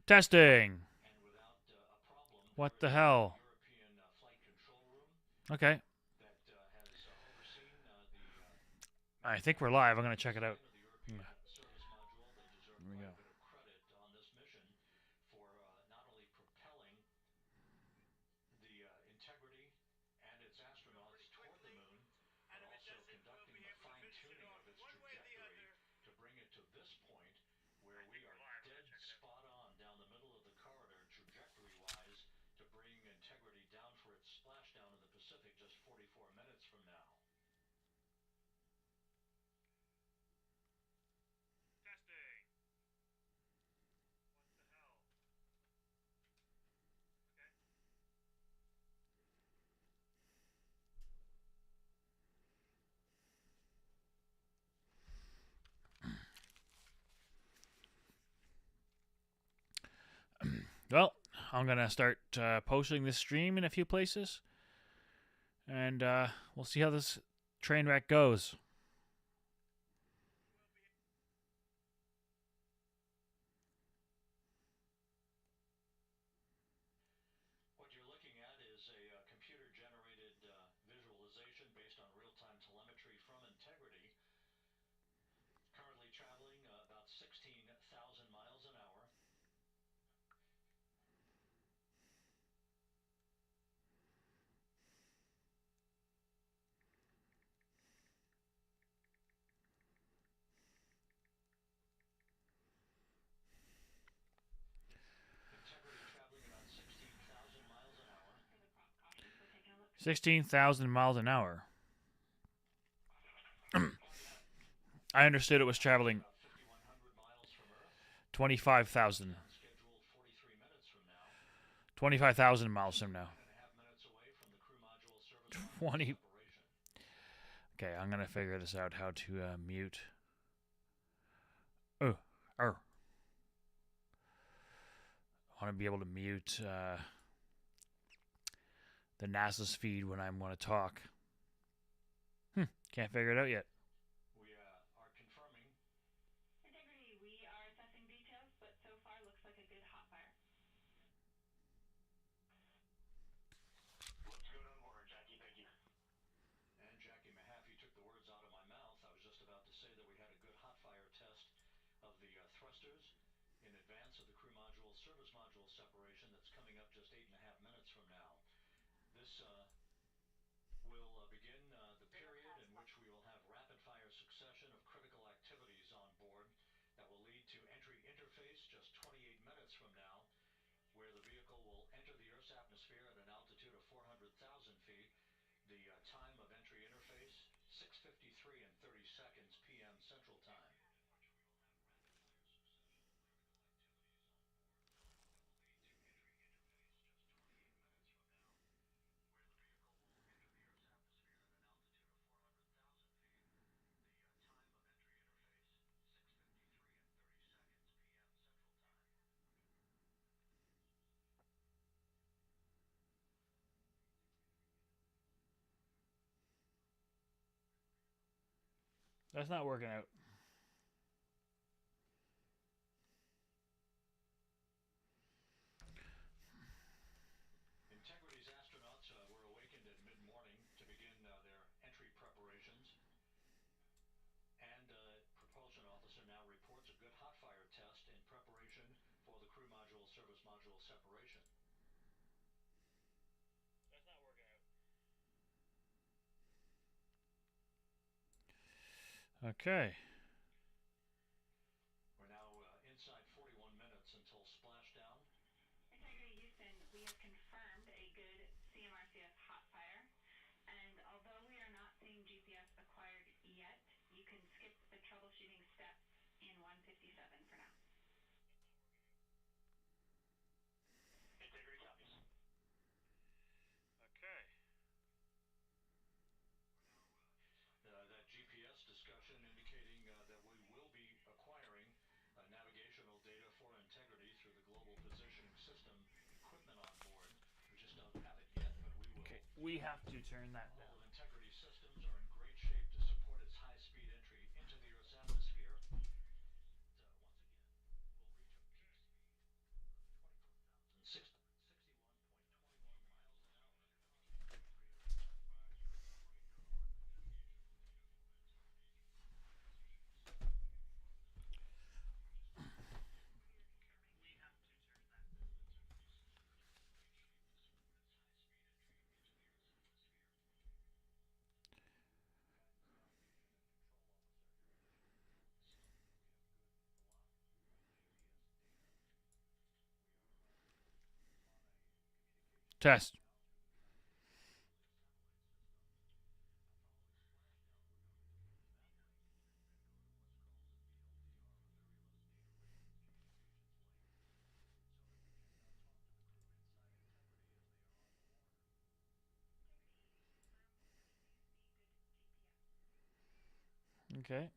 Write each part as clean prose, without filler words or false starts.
Testing. What the hell? Okay. I think we're live. I'm gonna check it out. Here we go. Well, I'm gonna start posting this stream in a few places, and we'll see how this train wreck goes. Caution for taking a look. 16,000 miles an hour. I understood it was traveling 25,000. 25,000 miles from now. 20. Okay, I'm gonna figure this out. How to mute. Oh, I want to be able to mute the NASA's feed when I want to talk. Can't figure it out yet. Integrity, we are assessing details, but so far looks like a good hot fire. What's good on board, Jackie? Thank you. And Jackie Mahaffey took the words out of my mouth. I was just about to say that we had a good hot fire test of the thrusters in advance of the crew module service module separation that's coming up just 8.5 minutes from now. This will begin the period in which we will have rapid fire succession of critical activities on board that will lead to entry interface just 28 minutes from now, where the vehicle will enter the Earth's atmosphere at an altitude of 400,000 feet. The time of entry interface, 6:53 and 30 seconds p.m. Central Time. That's not working out. Integrity's astronauts were awakened at mid-morning to begin their entry preparations. And propulsion officer now reports a good hot fire test in preparation for the crew module service module separation. That's not working out. Okay. We're now inside 41 minutes until splashdown. Integrity Houston, we have confirmed a good CMRCS hot fire. And although we are not seeing GPS acquired yet, you can skip the troubleshooting steps in 157 for now. Integrity copies. Okay. That GPS discussion indicating that we will be acquiring navigational data for Integrity through the global positioning system equipment on board. We just don't have it yet, but we will. Okay, we have to turn that All down. of Integrity's systems are in great shape to support its high-speed entry into the Earth's atmosphere. Once again, we'll reach a peak speed Test. Okay.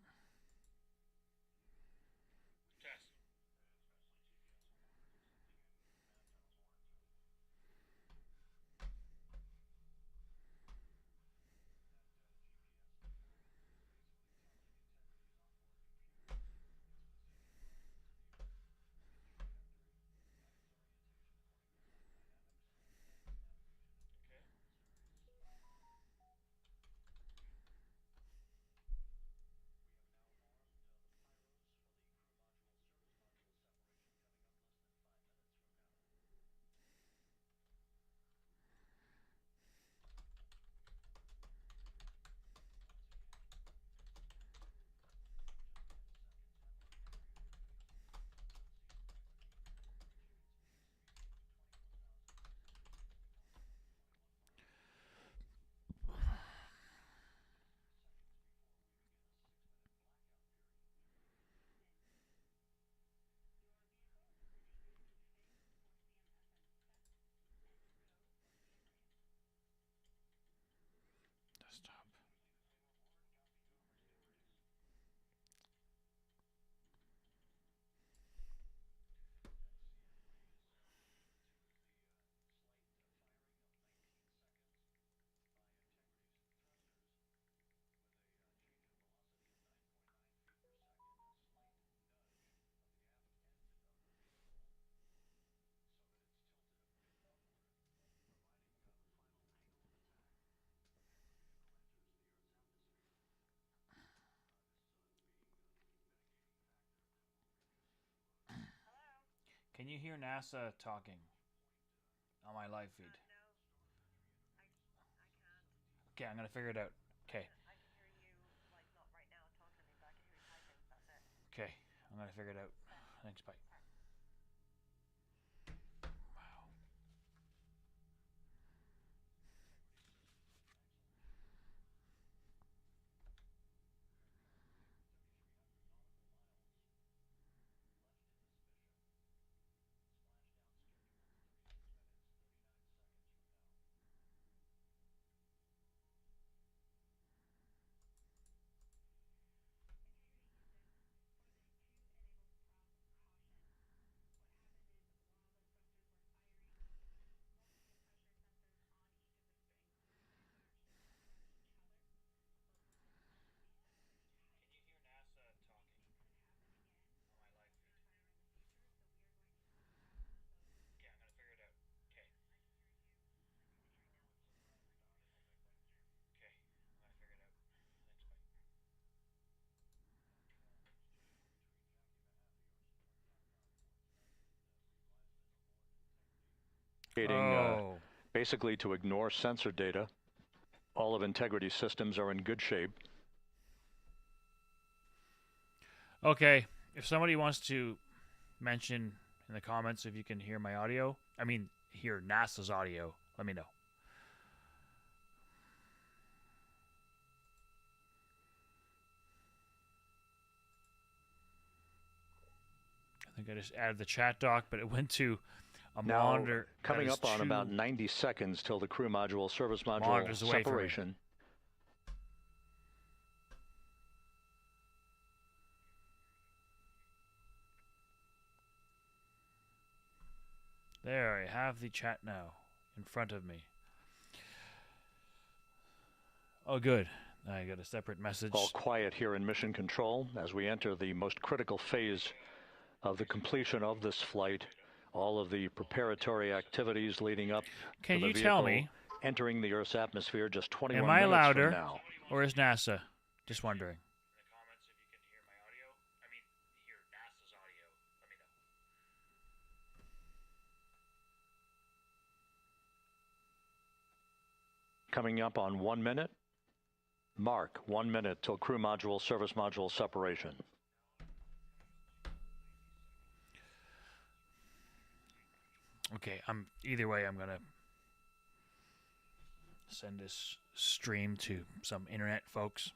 Desktop. Can you hear NASA talking on my live feed? Okay, I'm gonna figure it out. Okay. Okay, I'm gonna figure it out. Thanks, bye. Wow. Oh. Basically to ignore sensor data. All of Integrity's systems are in good shape. Okay. If somebody wants to mention in the comments if you can hear my audio, I mean, hear NASA's audio, let me know. I think I just added the chat doc, but it went to a Now, monitor. coming up on about 90 seconds till the crew module service module monitors away from me. separation. There, I have the chat now in front of me. Oh, good. I got a separate message. All quiet here in mission control as we enter the most critical phase of the completion of this flight. All of the preparatory activities leading up Can to the you vehicle tell me, entering the Earth's atmosphere just 21 am I minutes louder, from now. or is NASA? Just wondering. Coming up on 1 minute. Mark 1 minute till crew module service module separation. Okay, either way, I'm gonna send this stream to some internet folks.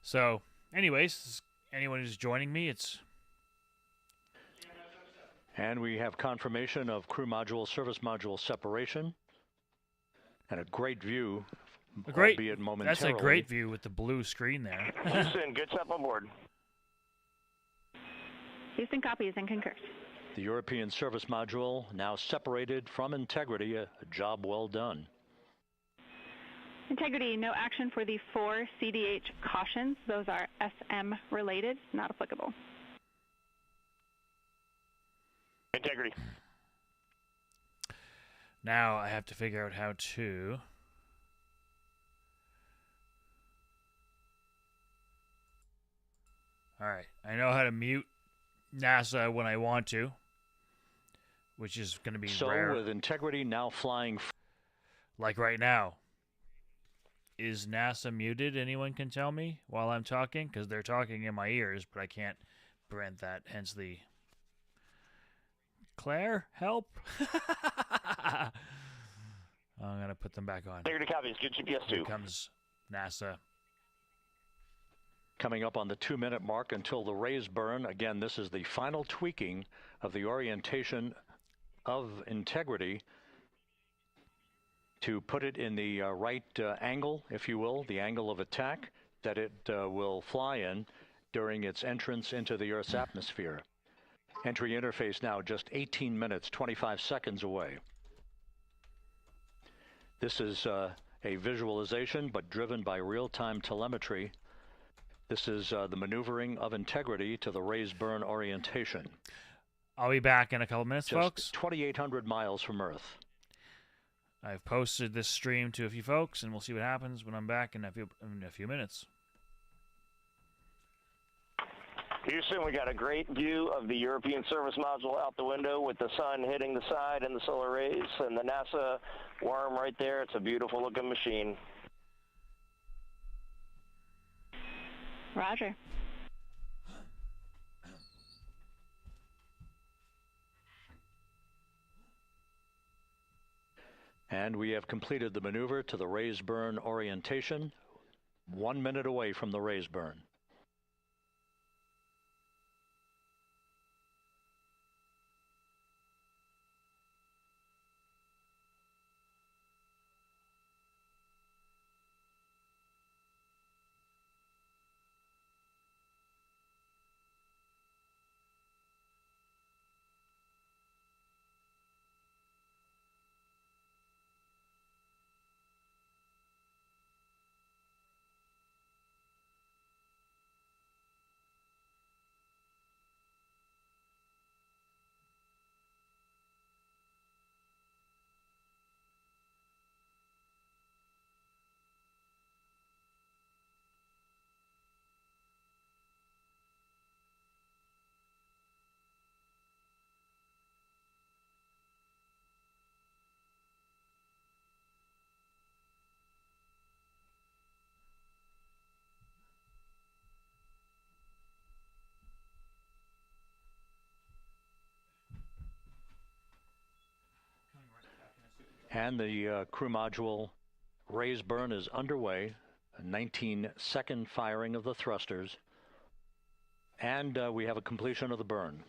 So, anyways, anyone who's joining me, it's... And we have confirmation of crew module, service module separation. And a great view, albeit momentarily. That's a great view with the blue screen there. Houston, good step on board. Houston copies and concurs. The European service module now separated from Integrity, a job well done. Integrity, no action for the 4 CDH cautions. Those are SM related, not applicable. Integrity. Now I have to figure out how to... Alright, I know how to mute NASA when I want to, which is going to be rare. So with Integrity now flying... Like right now. Is NASA muted? Anyone can tell me while I'm talking? Because they're talking in my ears, but I can't prevent that, hence the... Claire, help! I'm going to put them back on. Integrity copies, good GPS Here 2. comes NASA. Coming up on the 2-minute mark until the raise burn. Again, this is the final tweaking of the orientation of Integrity to put it in the right angle, if you will, the angle of attack that it will fly in during its entrance into the Earth's atmosphere. Entry interface now just 18 minutes, 25 seconds away. This is a visualization, but driven by real-time telemetry. This is the maneuvering of Integrity to the raise burn orientation. I'll be back in a couple minutes, Just folks. 2,800 miles from Earth. I've posted this stream to a few folks, and we'll see what happens when I'm back in a few minutes. Houston, we got a great view of the European service module out the window with the sun hitting the side and the solar rays and the NASA worm right there. It's a beautiful looking machine. Roger. And we have completed the maneuver to the raise burn orientation, 1 minute away from the raise burn. And the crew module raise burn is underway. A 19-second firing of the thrusters. And we have a completion of the burn.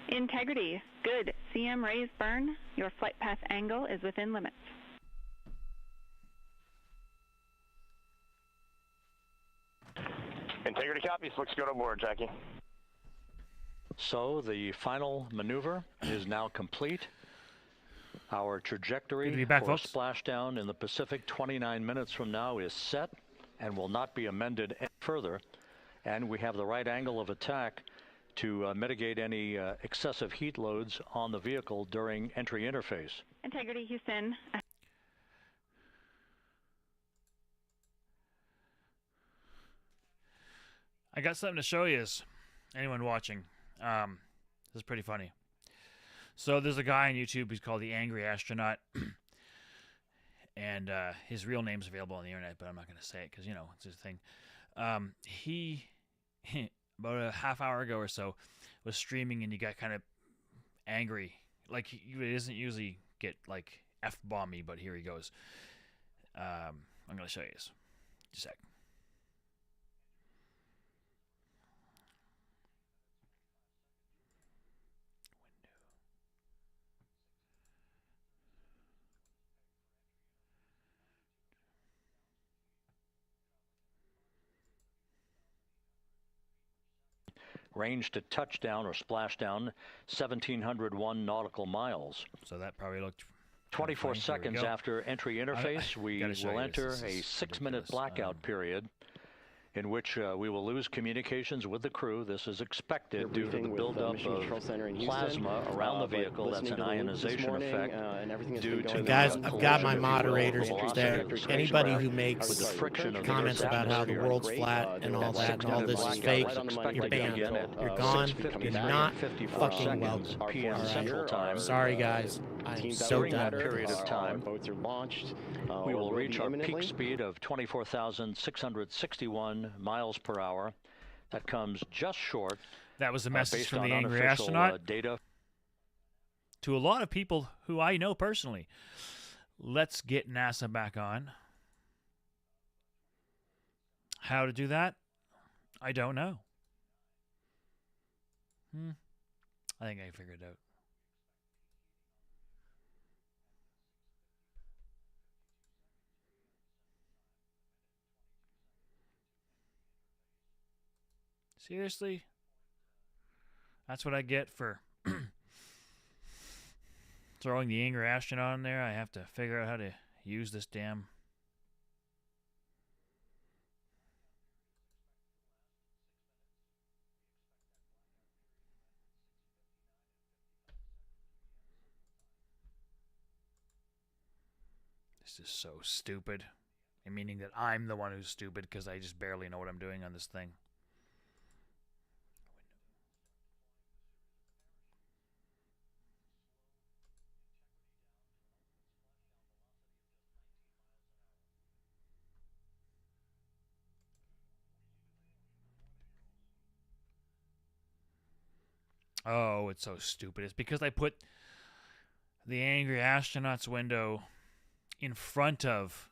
Integrity, good. CM raise burn. Your flight path angle is within limits. Integrity copies. Looks good on board, Jackie. So the final maneuver is now complete. Our Good to trajectory be back, for folks. splashdown in the Pacific 29 minutes from now is set and will not be amended any further. And we have the right angle of attack to mitigate any excessive heat loads on the vehicle during entry interface. Integrity Houston. I got something to show you, anyone watching. This is pretty funny. So there's a guy on YouTube. He's called the Angry Astronaut, and his real name's available on the internet, but I'm not going to say it because, you know, it's his thing. He about a half hour ago or so was streaming, and he got kind of angry. Like, he doesn't usually get like F-bomby, but here he goes. I'm going to show you this. Just a sec. Range to touchdown or splashdown, 1,701 nautical miles. So that probably looked 24 seconds after entry interface, we will enter a 6-minute blackout period in which we will lose communications with the crew. This is expected due to the buildup of plasma around the vehicle. That's an ionization effect due to guys, I've got my moderators there. Anybody who makes comments about how the world's flat and all that, and all this is fake, you're banned. You're gone. You're not fucking welcome. PM Central Time. Sorry, guys. I'm so During that done. period of time, boats are launched. we will reach our peak speed of 24,661 miles per hour. That comes just short. That was a message based from on the Angry unofficial, Astronaut data. to a lot of people who I know personally. Let's get NASA back on. How to do that? I don't know. I think I figured it out. Seriously? That's what I get for throwing the Angry Astronaut in there? I have to figure out how to use this damn... This is so stupid. Meaning that I'm the one who's stupid because I just barely know what I'm doing on this thing. Oh, it's so stupid. It's because I put the Angry Astronaut's window in front of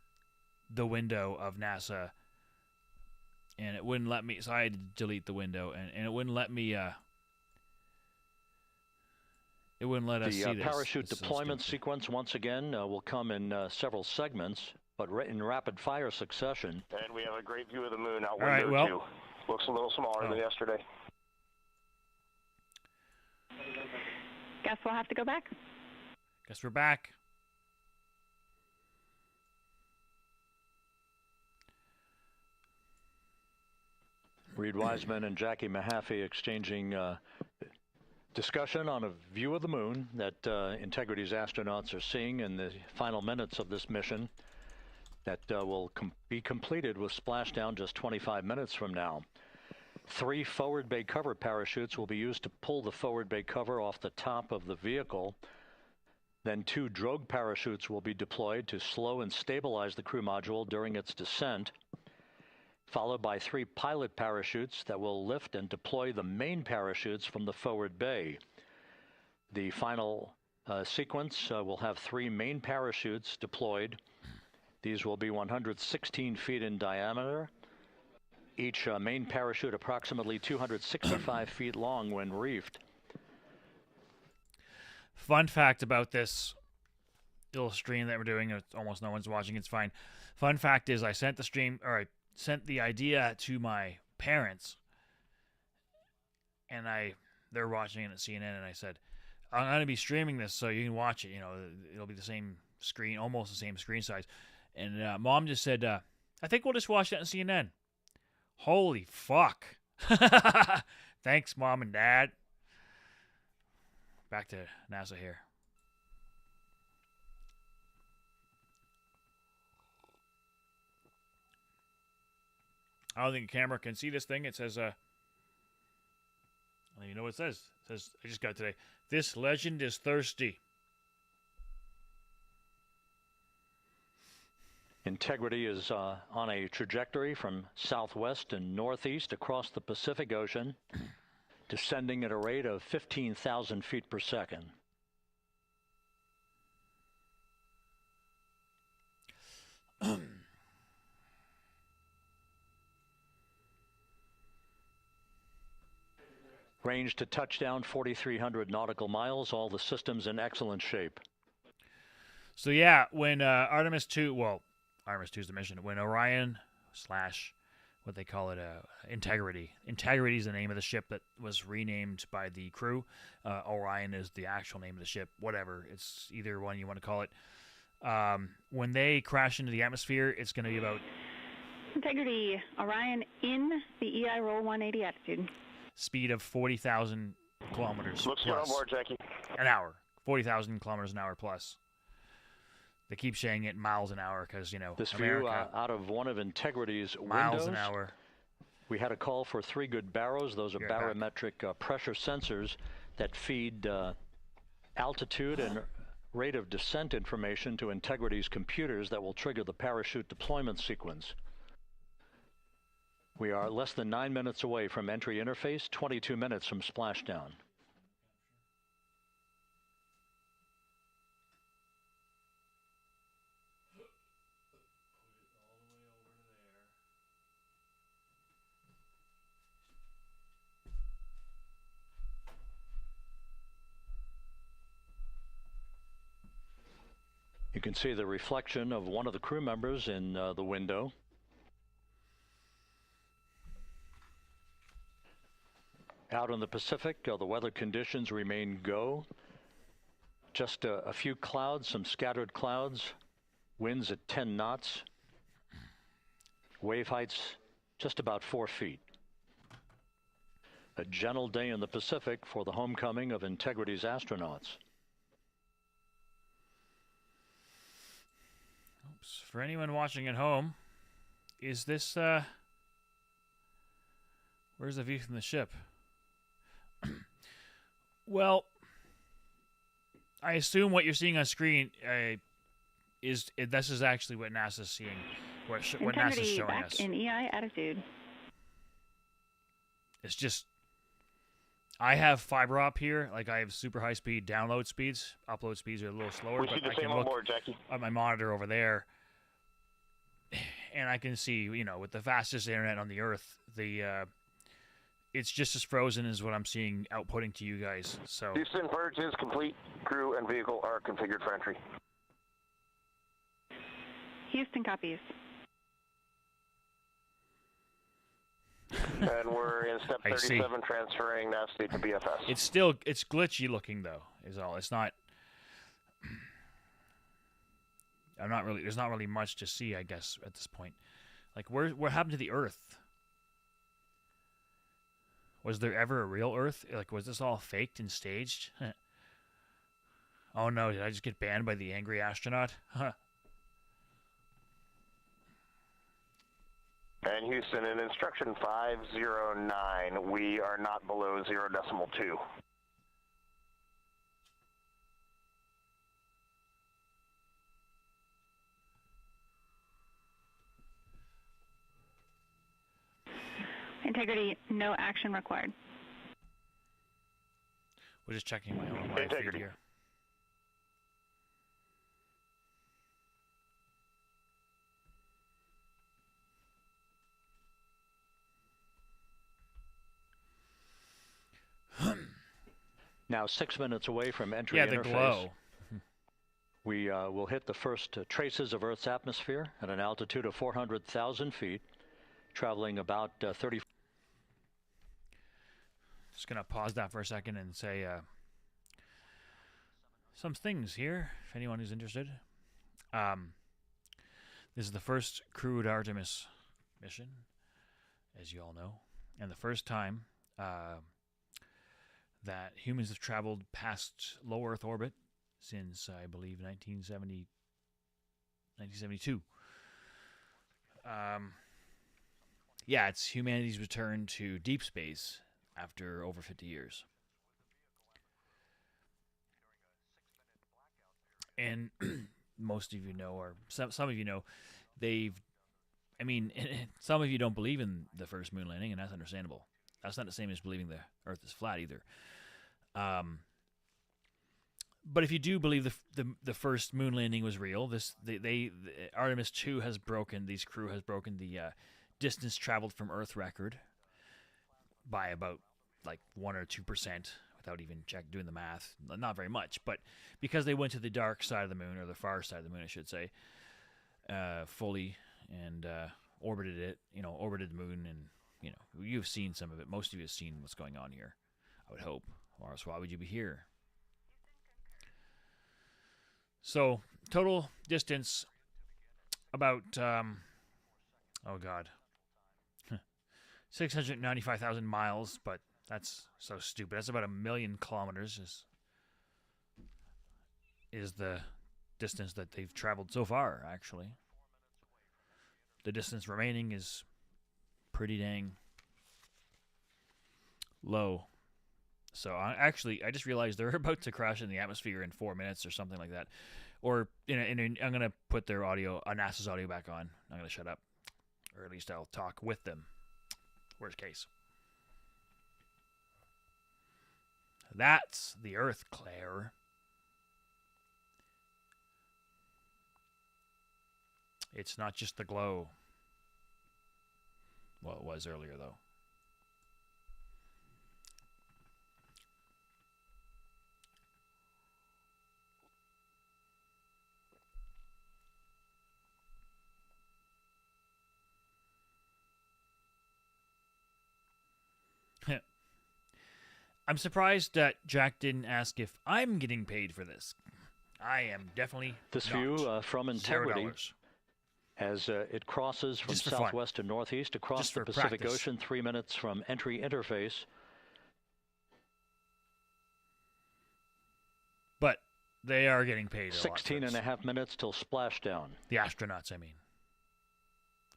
the window of NASA, and it wouldn't let me, so I had to delete the window, and it wouldn't let me, it wouldn't let us see this. The parachute This is so deployment stupid. sequence, once again, will come in several segments, but in rapid-fire succession. And we have a great view of the moon out All right, window, well- too. Looks a little smaller than yesterday. Guess we'll have to go back. Guess we're back. Reed Wiseman and Jackie Mahaffey exchanging discussion on a view of the moon that Integrity's astronauts are seeing in the final minutes of this mission that will be completed with splashdown just 25 minutes from now. 3 forward bay cover parachutes will be used to pull the forward bay cover off the top of the vehicle. Then 2 drogue parachutes will be deployed to slow and stabilize the crew module during its descent, followed by 3 pilot parachutes that will lift and deploy the main parachutes from the forward bay. The final sequence will have 3 main parachutes deployed. These will be 116 feet in diameter, each main parachute approximately 265 feet long when reefed. Fun fact about this little stream that we're doing, almost no one's watching, it's fine. Fun fact is I sent the stream, or I sent the idea to my parents, and they're watching it at CNN, and I said, I'm going to be streaming this so you can watch it. You know, it'll be the same screen, almost the same screen size. And Mom just said, I think we'll just watch that on CNN. Holy fuck. Thanks, Mom and Dad. Back to NASA here. I don't think a camera can see this thing. It says, I don't even know what it says. It says, I just got it today. This legend is thirsty. Integrity is on a trajectory from southwest and northeast across the Pacific Ocean, descending at a rate of 15,000 feet per second. Range to touchdown 4,300 nautical miles, all the systems in excellent shape. So yeah, when Artemis 2, well, Artemis 2 is the mission. When Orion / what they call it, Integrity. Integrity is the name of the ship that was renamed by the crew. Orion is the actual name of the ship. Whatever, it's either one you want to call it. When they crash into the atmosphere, it's going to be about Integrity, Orion in the EI roll 180 attitude. Speed of 40,000 kilometers Let's get on board, Jackie. an hour. 40,000 kilometers an hour plus. They keep saying it miles an hour because, you know, This America, view out of one of Integrity's miles windows. an hour. We had a call for 3 good barrows. Those are You're back. barometric pressure sensors that feed altitude and rate of descent information to Integrity's computers that will trigger the parachute deployment sequence. We are less than 9 minutes away from entry interface, 22 minutes from splashdown. You can see the reflection of one of the crew members in the window. Out in the Pacific, the weather conditions remain go. Just a few clouds, some scattered clouds, winds at 10 knots, wave heights just about 4 feet. A gentle day in the Pacific for the homecoming of Integrity's astronauts. Oops. For anyone watching at home, is this, where's the view from the ship? Well, I assume what you're seeing on screen this is actually what NASA's seeing, what NASA's showing back us. In EI attitude. It's just, I have fiber up here, like I have super high speed download speeds. Upload speeds are a little slower, We see but the I same can on look board, Jackie. on my monitor over there, and I can see, you know, with the fastest internet on the Earth, it's just as frozen as what I'm seeing outputting to you guys. So Houston, purge is complete. Crew and vehicle are configured for entry. Houston copies. And we're in step I see. 37, transferring nav state to BFS. it's glitchy looking though, is all. It's not. There's not really much to see, I guess, at this point. Like, what happened to the Earth? Was there ever a real Earth? Like, was this all faked and staged? Oh no, did I just get banned by the angry astronaut? Huh. And Houston, in instruction 509, we are not below 0.2. Integrity, no action required. We're just checking my own live feed Integrity. here. Now 6 minutes away from entry Yeah, interface. the glow. We will hit the first traces of Earth's atmosphere at an altitude of 400,000 feet, traveling about 30. just going to pause that for a second and say some things here, if anyone is interested. This is the first crewed Artemis mission, as you all know, and the first time that humans have traveled past low Earth orbit since, I believe, 1972. Yeah, it's humanity's return to deep space after over 50 years. And most of you know, or some of you know, some of you don't believe in the first moon landing, and that's understandable. That's not the same as believing the Earth is flat either. But if you do believe the first moon landing was real, Artemis 2 has broken, these crew has broken the distance traveled from Earth record by about like 1 or 2%, without even doing the math. Not very much, but because they went to the dark side of the moon, or the far side of the moon, I should say, fully, and orbited it, orbited the moon, and you've seen some of it. Most of you have seen what's going on here, I would hope, or else why would you be here? So total distance about 695,000 miles, but that's so stupid. That's about 1 million kilometers is the distance that they've traveled so far, actually. The distance remaining is pretty dang low. So I just realized they're about to crash in the atmosphere in 4 minutes or something like that. Or I'm going to put their audio, NASA's audio back on. I'm going to shut up. Or at least I'll talk with them. Worst case. That's the Earth, Claire. It's not just the glow. Well, it was earlier, though. I'm surprised that Jack didn't ask if I'm getting paid for this. I am definitely this not. View from Integrity $0. as it crosses from southwest to northeast across the Pacific Ocean, 3 minutes from entry interface. But they are getting paid. 16.5 minutes till splashdown. The astronauts, I mean.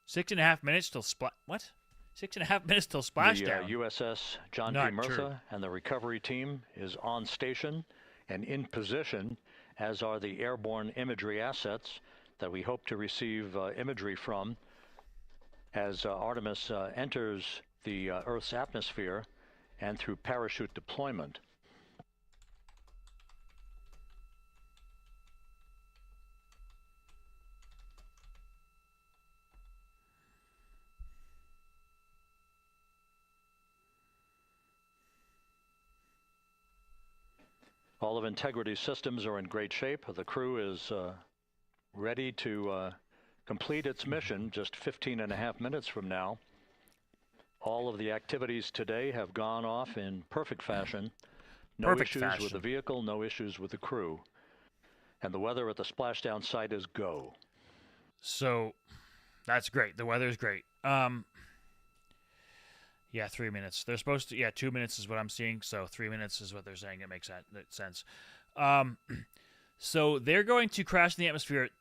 6.5 minutes till what? 6.5 minutes till splashdown. The USS John P. Murtha and the recovery team is on station and in position, as are the airborne imagery assets that we hope to receive imagery from as Artemis enters the Earth's atmosphere and through parachute deployment. All of Integrity's systems are in great shape. The crew is ready to complete its mission just 15.5 minutes from now. All of the activities today have gone off in perfect fashion. No issues with the vehicle, no issues with the crew. And the weather at the splashdown site is go. So that's great. The weather is great. Yeah, 3 minutes. They're supposed to, 2 minutes is what I'm seeing, so 3 minutes is what they're saying. It makes sense. So they're going to crash in the atmosphere at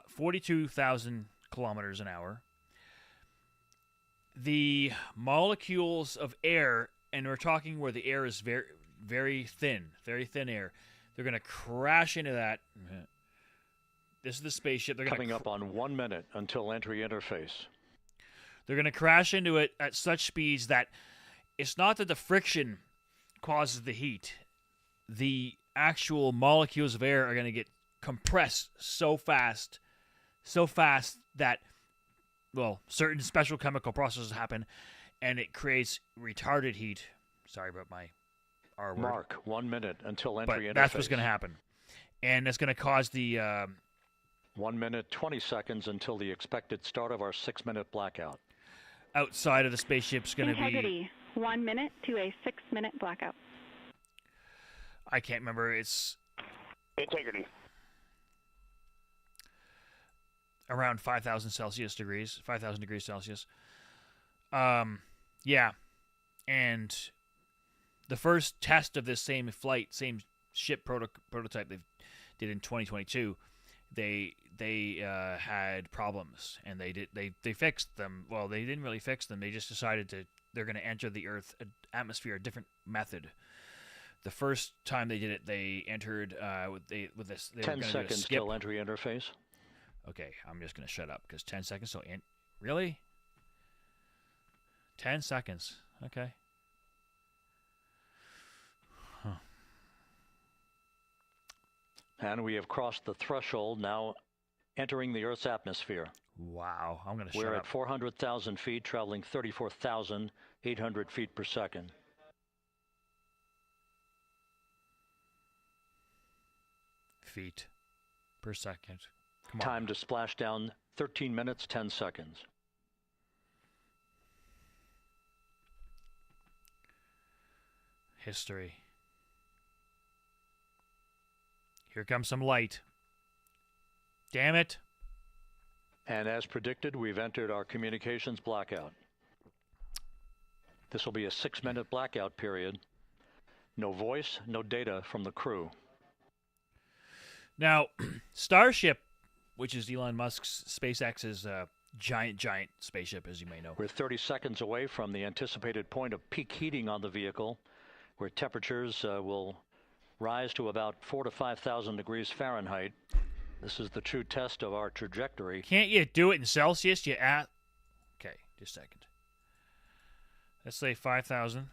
42,000 kilometers an hour. The molecules of air, and we're talking where the air is very, very thin air, they're going to crash into that. This is the spaceship. They're coming up on 1 minute until entry interface. They're going to crash into it at such speeds that it's not that the friction causes the heat. The actual molecules of air are going to get compressed so fast that, well, certain special chemical processes happen, and it creates retarded heat. Sorry about my R word. Mark, 1 minute until entry interface. That's what's going to happen. And that's going to cause the... 1 minute, 20 seconds until the expected start of our 6-minute blackout. Outside of the spaceship's going to be 1 minute to a 6-minute blackout. I can't remember. It's Integrity. around 5,000 degrees Celsius. Yeah. And the first test of this same flight, same ship prototype they did in 2022, they had problems, and they fixed them. Well, they didn't really fix them. They just decided they're going to enter the Earth atmosphere a different method. The first time they did it, they entered with this. They 10 seconds till entry interface. Okay, I'm just going to shut up because 10 seconds till really? 10 seconds. Okay. Huh. And we have crossed the threshold, now entering the Earth's atmosphere. Wow, I'm going to shut up. We're at 400,000 feet, traveling 34,800 feet per second. Feet per second. Come on. Time to splash down, 13 minutes, 10 seconds. History. Here comes some light. Damn it. And as predicted, we've entered our communications blackout. This will be a 6-minute blackout period. No voice, no data from the crew. Now, Starship, which is Elon Musk's SpaceX's giant spaceship, as you may know. We're 30 seconds away from the anticipated point of peak heating on the vehicle, where temperatures will rise to about 4,000 to 5,000 degrees Fahrenheit. This is the true test of our trajectory. Can't you do it in Celsius? Okay, just a second. Let's say 5,000.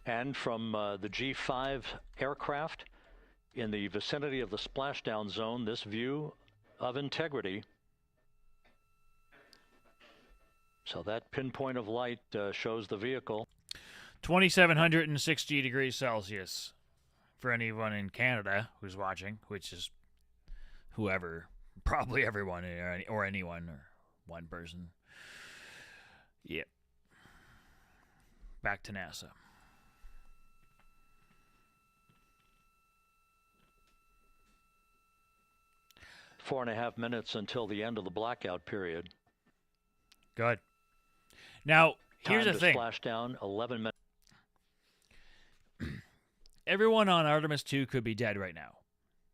And from the G5 aircraft in the vicinity of the splashdown zone, this view of integrity. So that pinpoint of light shows the vehicle. 2,760 degrees Celsius for anyone in Canada who's watching, which is whoever, probably everyone or anyone or one person. Yep. Back to NASA. 4.5 minutes until the end of the blackout period. Good. Now, here's the thing. Splashdown, 11 minutes. Everyone on Artemis 2 could be dead right now.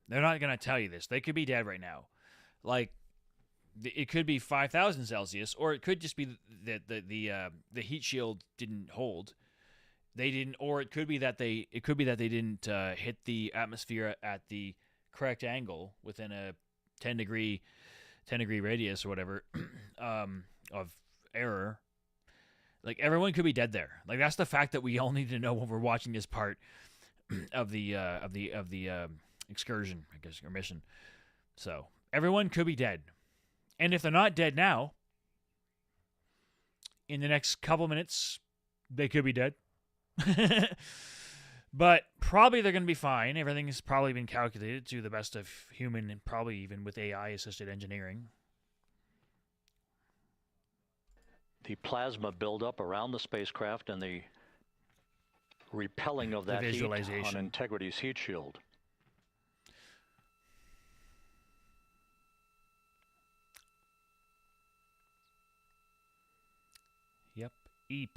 They're not going to tell you this. They could be dead right now. Like, it could be 5,000 Celsius, or it could just be that the heat shield didn't hold. They didn't, or it could be that they didn't hit the atmosphere at the correct angle within a 10 degree radius or whatever of error. Like, everyone could be dead there. Like, that's the fact that we all need to know when we're watching this part of the excursion, I guess, or mission. So everyone could be dead, and if they're not dead now, in the next couple minutes, they could be dead. But probably they're going to be fine. Everything has probably been calculated to the best of human, and probably even with AI-assisted engineering. The plasma buildup around the spacecraft and the repelling of that heat on Integrity's heat shield. Yep, EEP.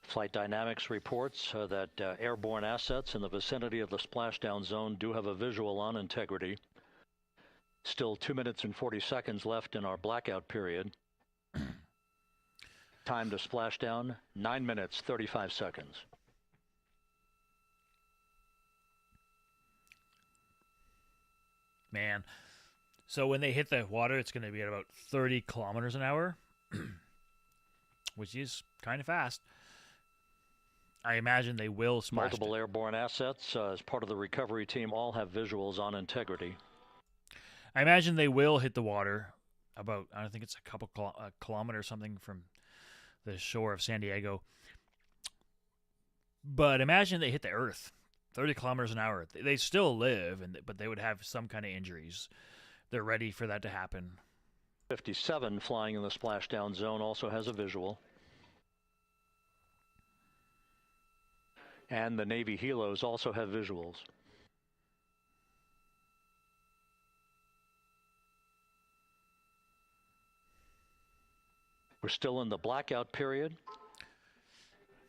Flight Dynamics reports that airborne assets in the vicinity of the splashdown zone do have a visual on Integrity. Still 2 minutes and 40 seconds left in our blackout period. Time to splashdown, 9 minutes, 35 seconds. Man. So when they hit the water, it's going to be at about 30 kilometers an hour, which is kind of fast. I imagine they will splash. Multiple airborne assets as part of the recovery team all have visuals on Integrity. I imagine they will hit the water about, I think it's a couple kilometers something from the shore of San Diego. But imagine they hit the earth 30 kilometers an hour. They still live, but they would have some kind of injuries. They're ready for that to happen. 57 flying in the splashdown zone also has a visual. And the Navy helos also have visuals. We're still in the blackout period.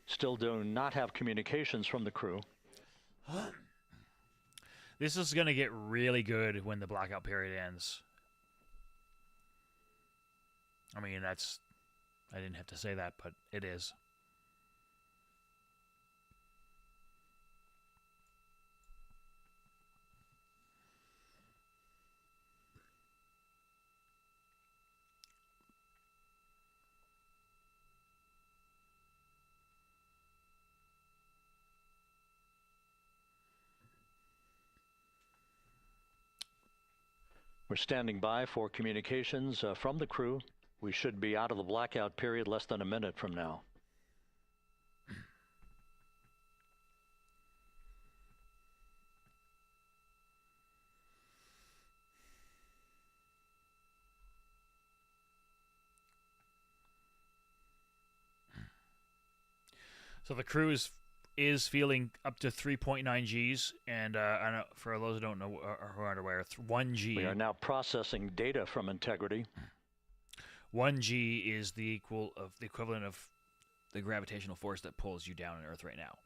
Still do not have communications from the crew. This is going to get really good when the blackout period ends. I mean, I didn't have to say that, but it is. We're standing by for communications from the crew. We should be out of the blackout period less than a minute from now. So the crew is feeling up to 3.9 Gs, and I know, for those who don't know or who aren't aware, 1 G. We are now processing data from Integrity. 1 G is the equivalent of the gravitational force that pulls you down on Earth right now.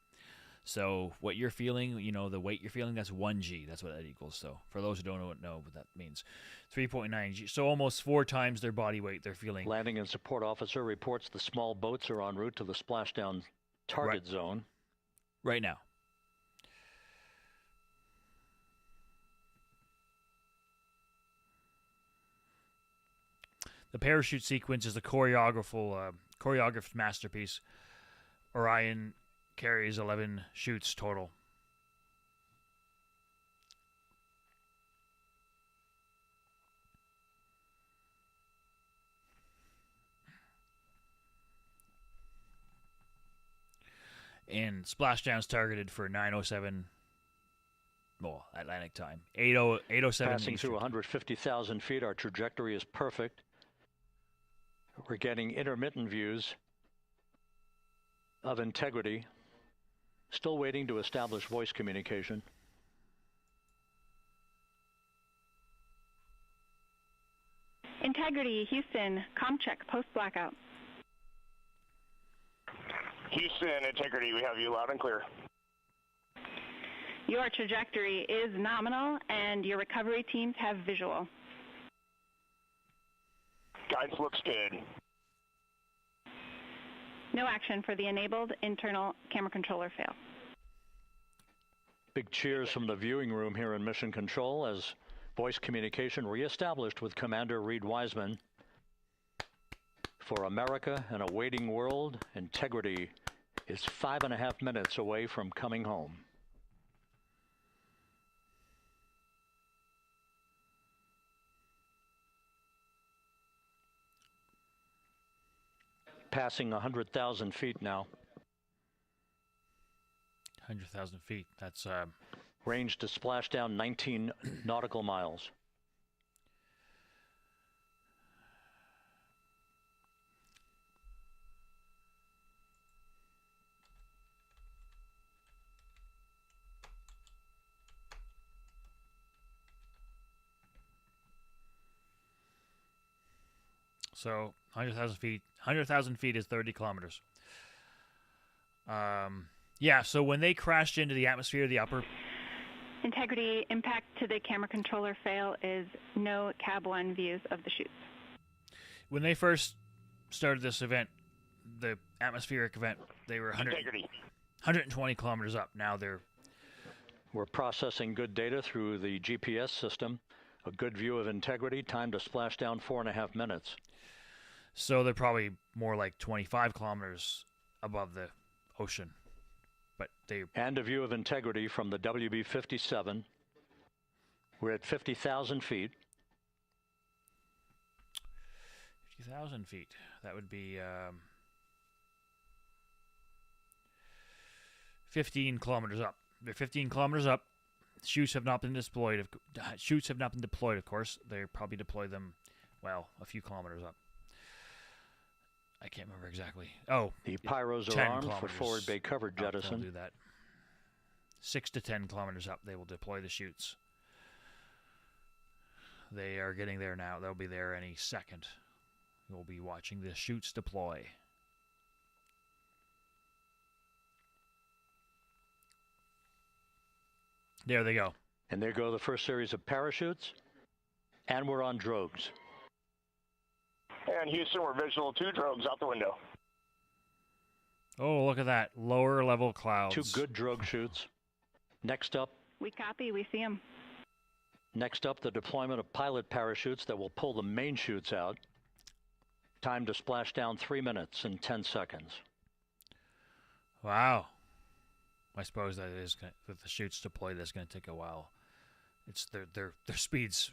So what you're feeling, you know, the weight you're feeling, that's 1 G. That's what that equals. So for those who don't know what that means, 3.9 G. So almost 4 times their body weight they're feeling. Landing and support officer reports the small boats are en route to the splashdown target zone. Right now. The parachute sequence is a choreographed masterpiece. Orion carries 11 chutes total. And splashdown's targeted for 9:07, Atlantic time. 8:07. Passing through 150,000 feet, our trajectory is perfect. We're getting intermittent views of Integrity. Still waiting to establish voice communication. Integrity, Houston, comm check, post-blackout. Houston, Integrity, we have you loud and clear. Your trajectory is nominal, and your recovery teams have visual. Guidance looks good. No action for the enabled internal camera controller fail. Big cheers from the viewing room here in Mission Control as voice communication reestablished with Commander Reed Wiseman. For America and a waiting world, Integrity is 5.5 minutes away from coming home. Passing 100,000 feet now. 100,000 feet. That's range to splashdown 19 nautical miles. So 100,000 feet. 100,000 feet is 30 kilometers. Yeah. So when they crashed into the atmosphere, the upper. Integrity impact to the camera controller fail is no Cab 1 views of the chutes. When they first started this event, the atmospheric event, they were 120 kilometers up. Now we're processing good data through the GPS system. A good view of Integrity. Time to splash down 4.5 minutes. So they're probably more like 25 kilometers above the ocean. but they... And a view of Integrity from the WB-57. We're at 50,000 feet. 50,000 feet. That would be 15 kilometers up. They're 15 kilometers up. Chutes have not been deployed. Of course. They probably deploy them, well, a few kilometers up. I can't remember exactly. Oh, the pyros are armed for forward bay cover jettison. They'll do that. 6 to 10 kilometers up, they will deploy the chutes. They are getting there now. They'll be there any second. We'll be watching the chutes deploy. There they go. And there go the first series of parachutes. And we're on drogues. And Houston, we're visual 2 drogues out the window. Oh, look at that. Lower level clouds. 2 good drogue chutes. Next up. We copy. We see them. Next up, the deployment of pilot parachutes that will pull the main chutes out. Time to splash down 3 minutes and 10 seconds. Wow. I suppose that is with the chutes deployed. That's going to take a while. It's their speeds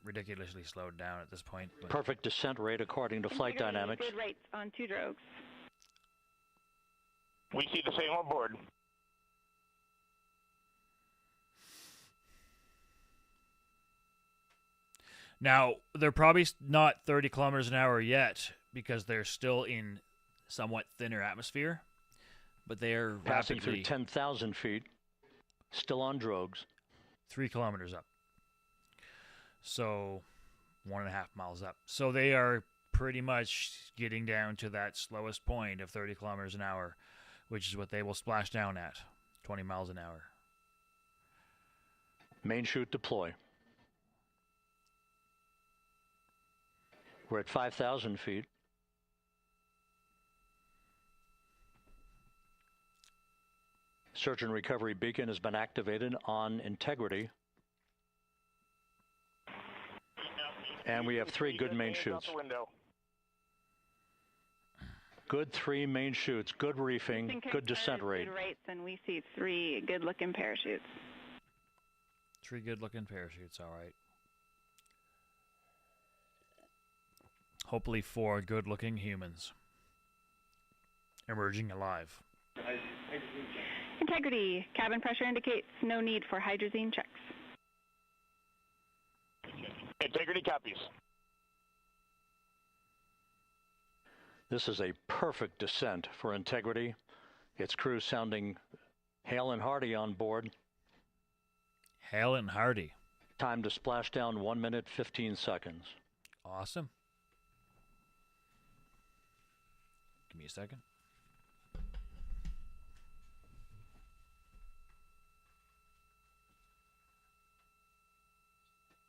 ridiculously slowed down at this point. But. Perfect descent rate according to flight dynamics. Good rates on 2 drogues. We see the same on board. Now, they're probably not 30 kilometers an hour yet because they're still in somewhat thinner atmosphere, but they're passing rapidly, through 10,000 feet, still on drogues. 3 kilometers up. So 1.5 miles up. So they are pretty much getting down to that slowest point of 30 kilometers an hour, which is what they will splash down at, 20 miles an hour. Main chute deploy. We're at 5,000 feet. Search and recovery beacon has been activated on Integrity. And we have 3 good main chutes. Good 3 main chutes, good reefing, good descent rate. Good rates, and we see 3 good-looking parachutes. 3 good-looking parachutes, all right. Hopefully 4 good-looking humans emerging alive. Integrity. Cabin pressure indicates no need for hydrazine checks. Integrity copies. This is a perfect descent for Integrity. Its crew sounding hale and hearty on board. Hale and hearty. Time to splash down 1 minute, 15 seconds. Awesome. Give me a second.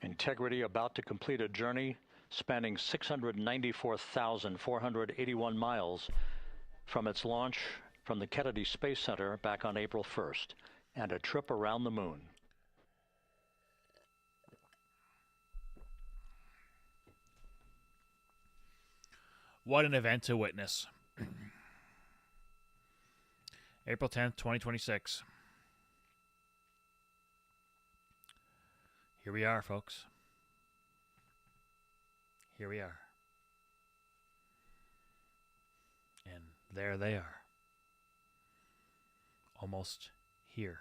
Integrity about to complete a journey spanning 694,481 miles from its launch from the Kennedy Space Center back on April 1st, and a trip around the moon. What an event to witness. April 10th, 2026. Here we are, folks. Here we are. And there they are. Almost here.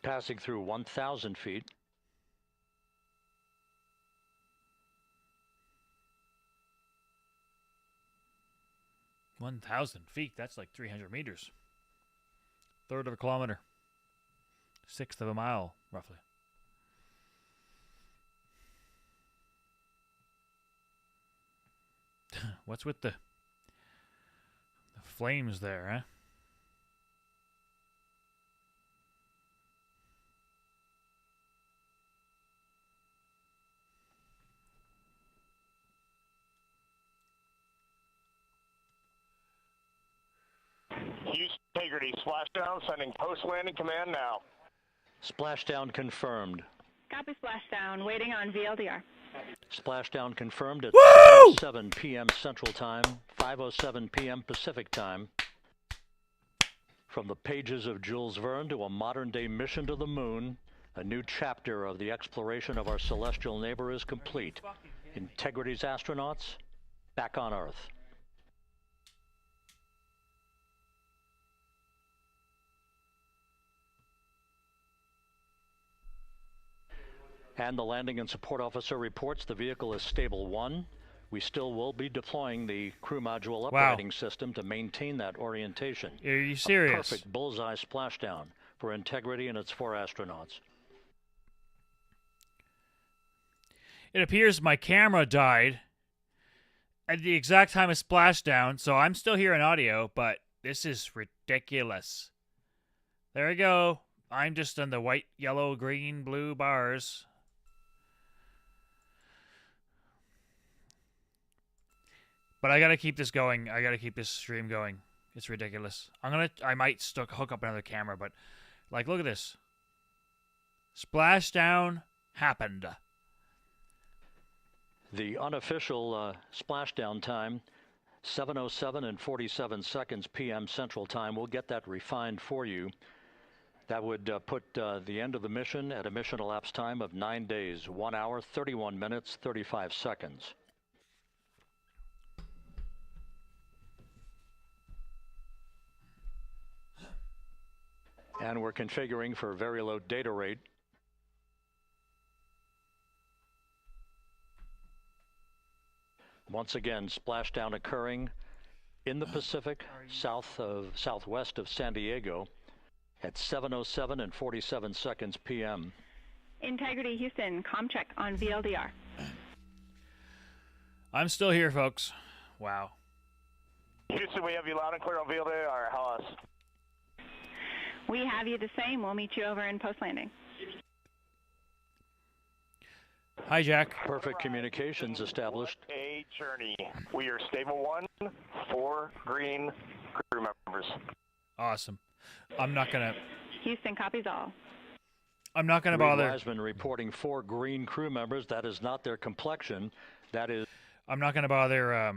Passing through 1,000 feet. $1,000 feet, that's like 300 meters. 1/3 of a kilometer. 1/6 of a mile, roughly. What's with the flames there, huh? Integrity, splashdown, sending post-landing command now. Splashdown confirmed. Copy splashdown, waiting on VLDR. Splashdown confirmed at Woo! 7 p.m. Central Time, 5:07 p.m. Pacific Time. From the pages of Jules Verne to a modern-day mission to the moon, a new chapter of the exploration of our celestial neighbor is complete. Integrity's astronauts back on Earth. And the landing and support officer reports the vehicle is stable 1. We still will be deploying the crew module uprighting system to maintain that orientation. Are you serious? A perfect bullseye splashdown for Integrity and its 4 astronauts. It appears my camera died at the exact time of splashdown, so I'm still hearing audio, but this is ridiculous. There we go. I'm just on the white, yellow, green, blue bars. But I gotta keep this going. I gotta keep this stream going. It's ridiculous. I might hook up another camera, but like, look at this. Splashdown happened. The unofficial splashdown time, 7:07 and 47 seconds p.m. Central Time. We'll get that refined for you. That would put the end of the mission at a mission elapsed time of 9 days, 1 hour, 31 minutes, 35 seconds. And we're configuring for very low data rate. Once again, splashdown occurring in the Pacific, southwest of San Diego at 7:07 and 47 seconds p.m. Integrity Houston, comm check on VLDR. I'm still here, folks. Wow. Houston, we have you loud and clear on VLDR. How us? We have you the same. We'll meet you over in post-landing. Hi, Jack. Perfect communications established. What a journey. We are stable 1, 4 green crew members. Awesome. I'm not gonna. Houston copies all. I'm not gonna bother. Wiseman reporting 4 green crew members. That is not their complexion. That is. I'm not gonna bother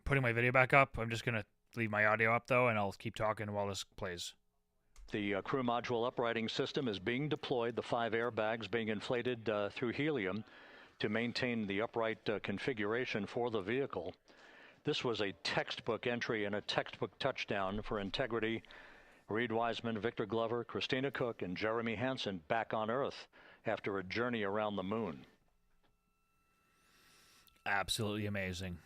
putting my video back up. I'm just gonna leave my audio up though, and I'll keep talking while this plays. The crew module uprighting system is being deployed, the 5 airbags being inflated through helium to maintain the upright configuration for the vehicle. This was a textbook entry and a textbook touchdown for Integrity. Reed Wiseman, Victor Glover, Christina Cook, and Jeremy Hansen back on Earth after a journey around the moon. Absolutely amazing.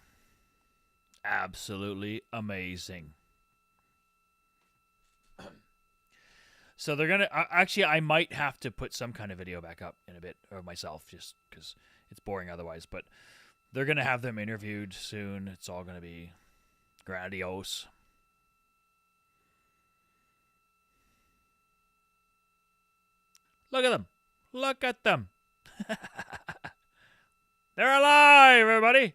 Absolutely amazing. So they're gonna actually. I might have to put some kind of video back up in a bit, or myself, just because it's boring otherwise. But they're gonna have them interviewed soon. It's all gonna be grandiose. Look at them! Look at them! They're alive, everybody!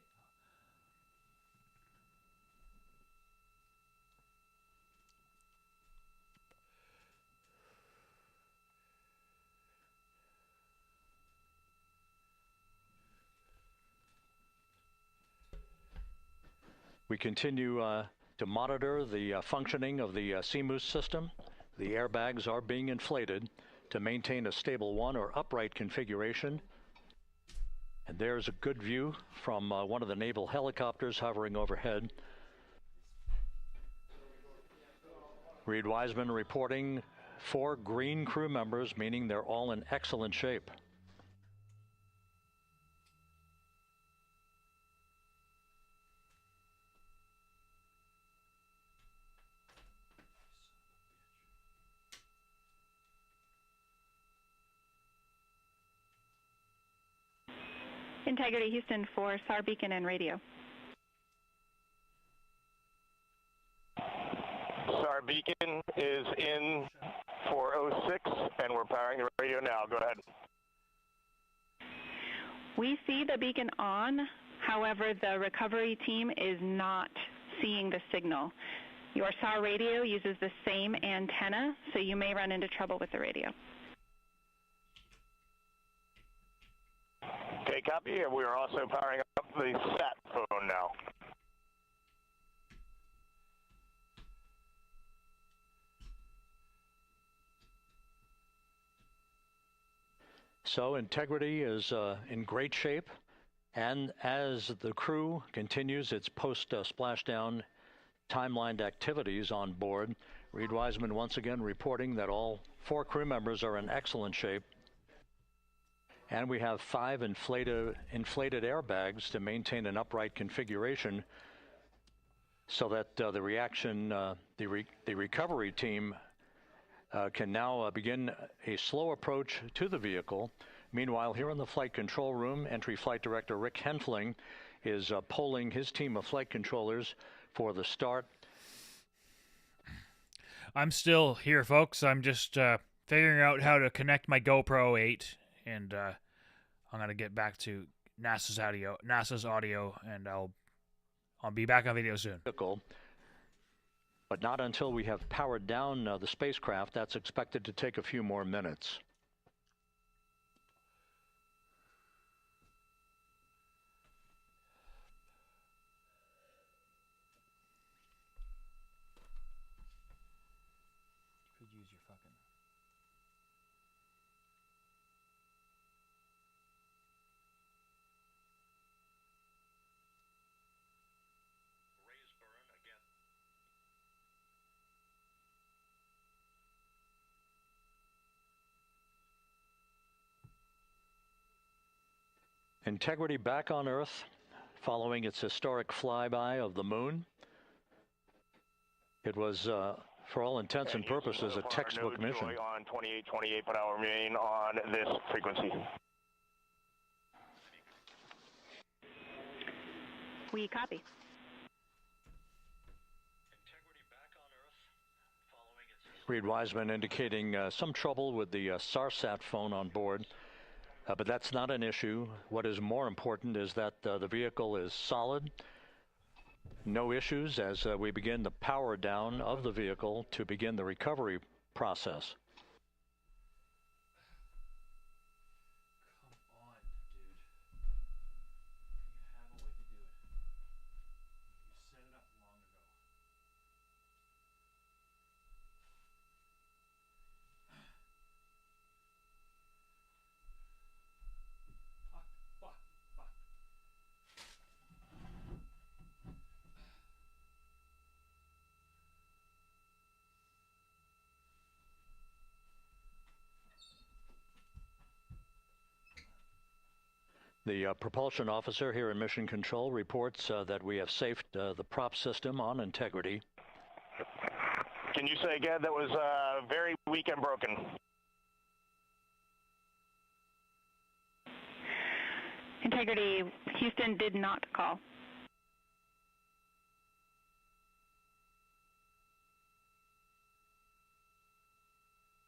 We continue to monitor the functioning of the CMOOS system. The airbags are being inflated to maintain a stable 1 or upright configuration. And there's a good view from one of the naval helicopters hovering overhead. Reed Wiseman reporting 4 green crew members, meaning they're all in excellent shape. Integrity Houston for SAR beacon and radio. SAR beacon is in for 06, and we're powering the radio now. Go ahead. We see the beacon on. However, the recovery team is not seeing the signal. Your SAR radio uses the same antenna, so you may run into trouble with the radio. Okay, copy. And we are also powering up the sat phone now. So Integrity is in great shape, and as the crew continues its post-splashdown timelined activities on board, Reed Wiseman once again reporting that all 4 crew members are in excellent shape, and we have 5 inflated airbags to maintain an upright configuration so that the recovery team can now begin a slow approach to the vehicle. Meanwhile, here in the flight control room, Entry Flight Director Rick Henfling is polling his team of flight controllers for the start. I'm still here, folks. I'm just figuring out how to connect my GoPro 8, and I'm gonna get back to NASA's audio, and I'll be back on video soon. But not until we have powered down the spacecraft. That's expected to take a few more minutes. You could use your fucking... Integrity back on Earth following its historic flyby of the moon. It was, for all intents and purposes, a textbook mission. On 28, but I'll remain on this frequency. We copy. Reed Wiseman indicating some trouble with the SARSAT phone on board. But that's not an issue. What is more important is that the vehicle is solid. No issues as we begin the power down of the vehicle to begin the recovery process. Come on, dude. You have a way to do it. You set it up long ago. Fuck. The propulsion officer here in Mission Control reports that we have safed the prop system on Integrity. Can you say again? That was very weak and broken. Integrity, Houston did not call.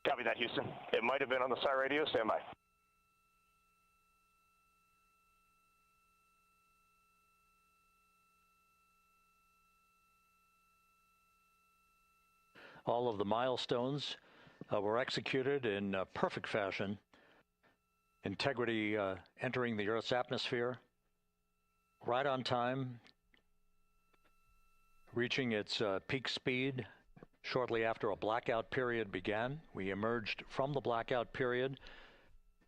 Copy that, Houston. It might have been on the side radio. Stand by. All of the milestones were executed in perfect fashion. Integrity entering the Earth's atmosphere right on time, reaching its peak speed shortly after a blackout period began. We emerged from the blackout period,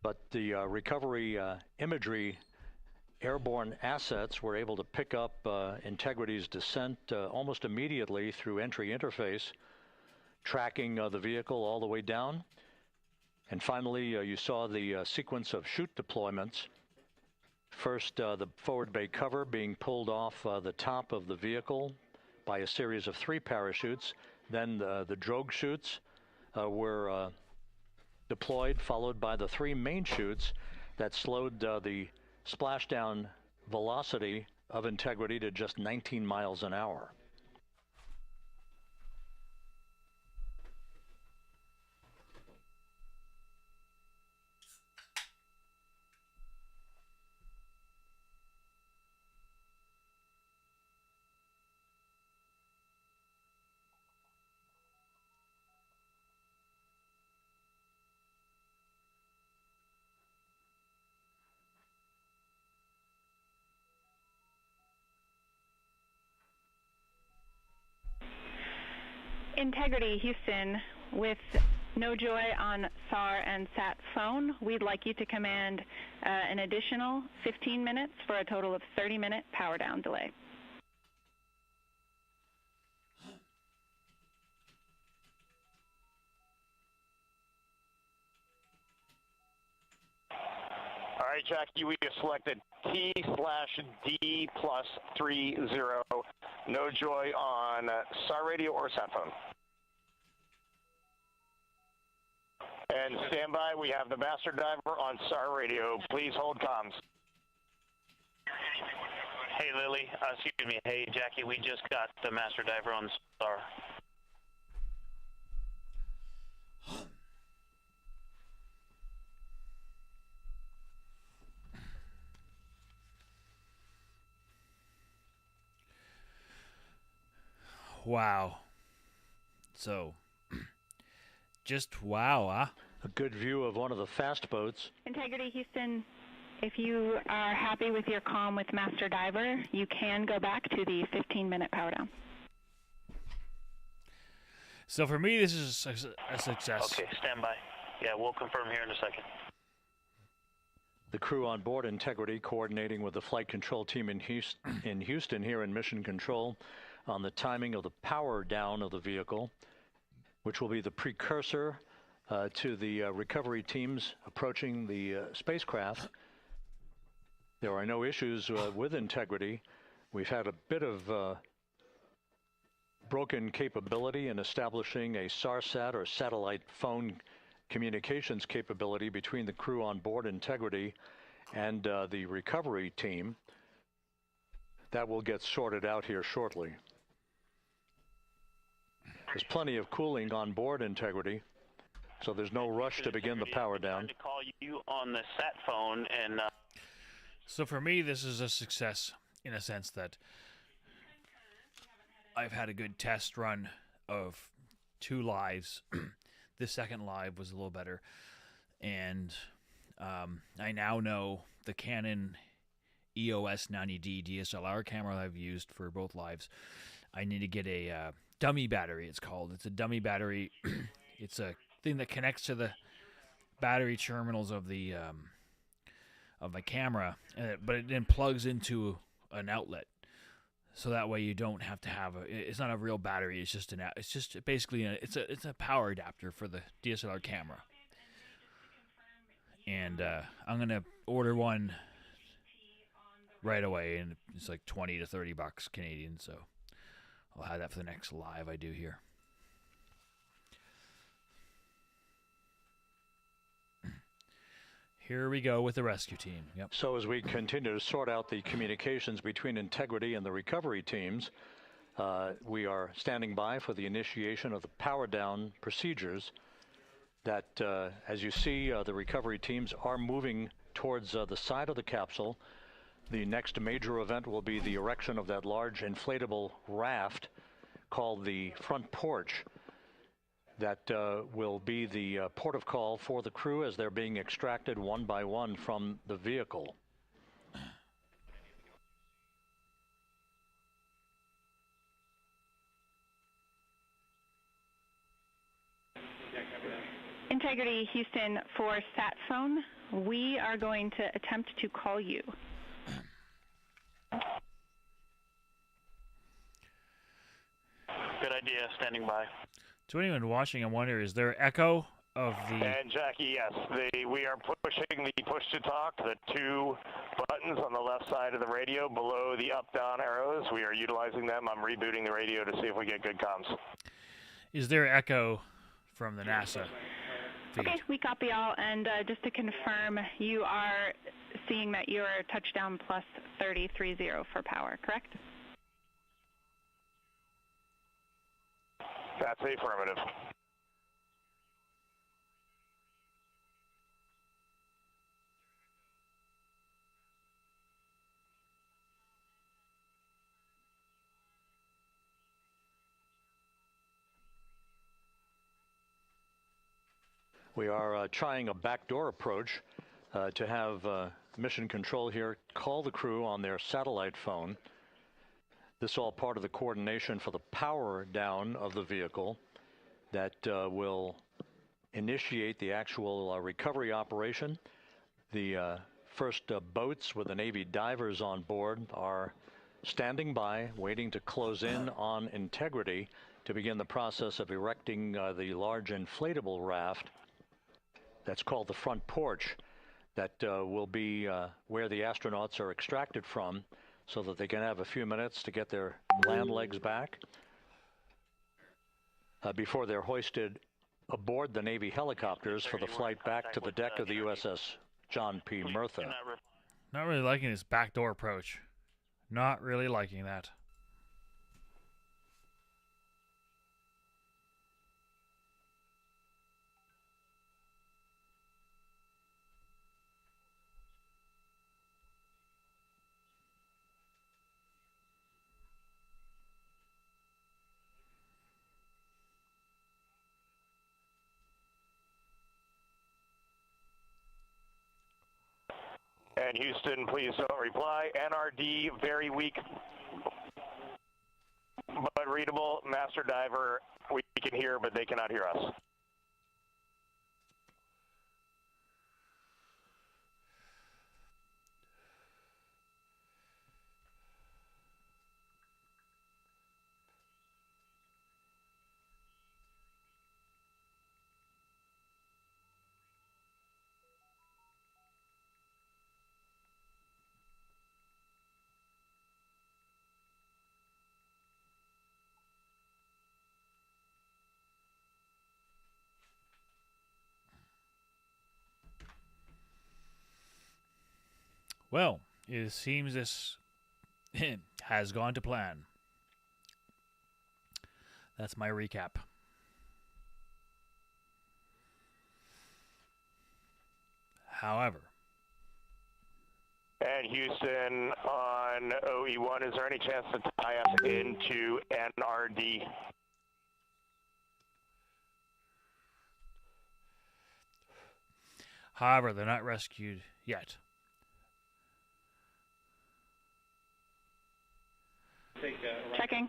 but the recovery imagery airborne assets were able to pick up Integrity's descent almost immediately through entry interface, tracking the vehicle all the way down. And finally, you saw the sequence of chute deployments. First, the forward bay cover being pulled off the top of the vehicle by a series of 3 parachutes. Then the drogue chutes were deployed, followed by the 3 main chutes that slowed the splashdown velocity of Integrity to just 19 miles an hour. Integrity Houston, with no joy on SAR and SAT phone, we'd like you to command an additional 15 minutes for a total of 30-minute power down delay. All right, Jackie, we have selected T/D+30. No joy on SAR radio or sat phone. And stand by, we have the master diver on SAR radio. Please hold comms. Hey, Lily. Excuse me. Hey, Jackie, we just got the master diver on SAR. Wow. So, just wow, huh? A good view of one of the fast boats. Integrity Houston, if you are happy with your comm with master diver, you can go back to the 15-minute power down. So for me, this is a success. Okay, stand by. Yeah, we'll confirm here in a second. The crew on board Integrity coordinating with the flight control team in Houston here in Mission Control on the timing of the power down of the vehicle, which will be the precursor to the recovery teams approaching the spacecraft. There are no issues with Integrity. We've had a bit of broken capability in establishing a SARSAT or satellite phone communications capability between the crew on board Integrity and the recovery team. That will get sorted out here shortly. There's plenty of cooling on board Integrity, so there's no rush to begin the power down. To call you on the sat phone and. So for me, this is a success in a sense that I've had a good test run of 2 lives. This second live was a little better, and I now know the Canon EOS 90D DSLR camera I've used for both lives. I need to get a dummy battery, it's called. It's a dummy battery. It's a thing that connects to the battery terminals of the of my camera, but it then plugs into an outlet. So that way you don't have to have it's not a real battery. It's just it's just basically it's a power adapter for the DSLR camera. And I'm gonna order one right away, and it's like $20 to $30 Canadian. So I'll have that for the next live I do here. Here we go with the rescue team. Yep. So as we continue to sort out the communications between Integrity and the recovery teams, we are standing by for the initiation of the power down procedures that, as you see, the recovery teams are moving towards the side of the capsule. The next major event will be the erection of that large inflatable raft called the front porch. That will be the port of call for the crew as they're being extracted one by one from the vehicle. Integrity Houston, for sat phone, we are going to attempt to call you. Good idea, standing by. To anyone watching, I wonder, is there echo of the... And Jackie, yes, we are pushing the push to talk, the 2 buttons on the left side of the radio below the up-down arrows. We are utilizing them. I'm rebooting the radio to see if we get good comms. Is there echo from the NASA feed? Okay, we copy all, and just to confirm, you are seeing that you're touchdown plus 3030 for power, correct? That's affirmative. We are trying a backdoor approach to have Mission Control here call the crew on their satellite phone. This is all part of the coordination for the power down of the vehicle. that will initiate the actual recovery operation. The first boats with the Navy divers on board are standing by, waiting to close in on Integrity to begin the process of erecting the large inflatable raft that's called the front porch, that will be where the astronauts are extracted from, so that they can have a few minutes to get their land legs back before they're hoisted aboard the Navy helicopters for the flight back to the deck of the USS John P. Murtha. Not really liking this backdoor approach. Not really liking that. And Houston, please don't reply. NRD, very weak, but readable. Master Diver, we can hear, but they cannot hear us. Well, it seems this has gone to plan. That's my recap. However. And Houston on OE1, is there any chance to tie us into NRD? However, they're not rescued yet. Checking.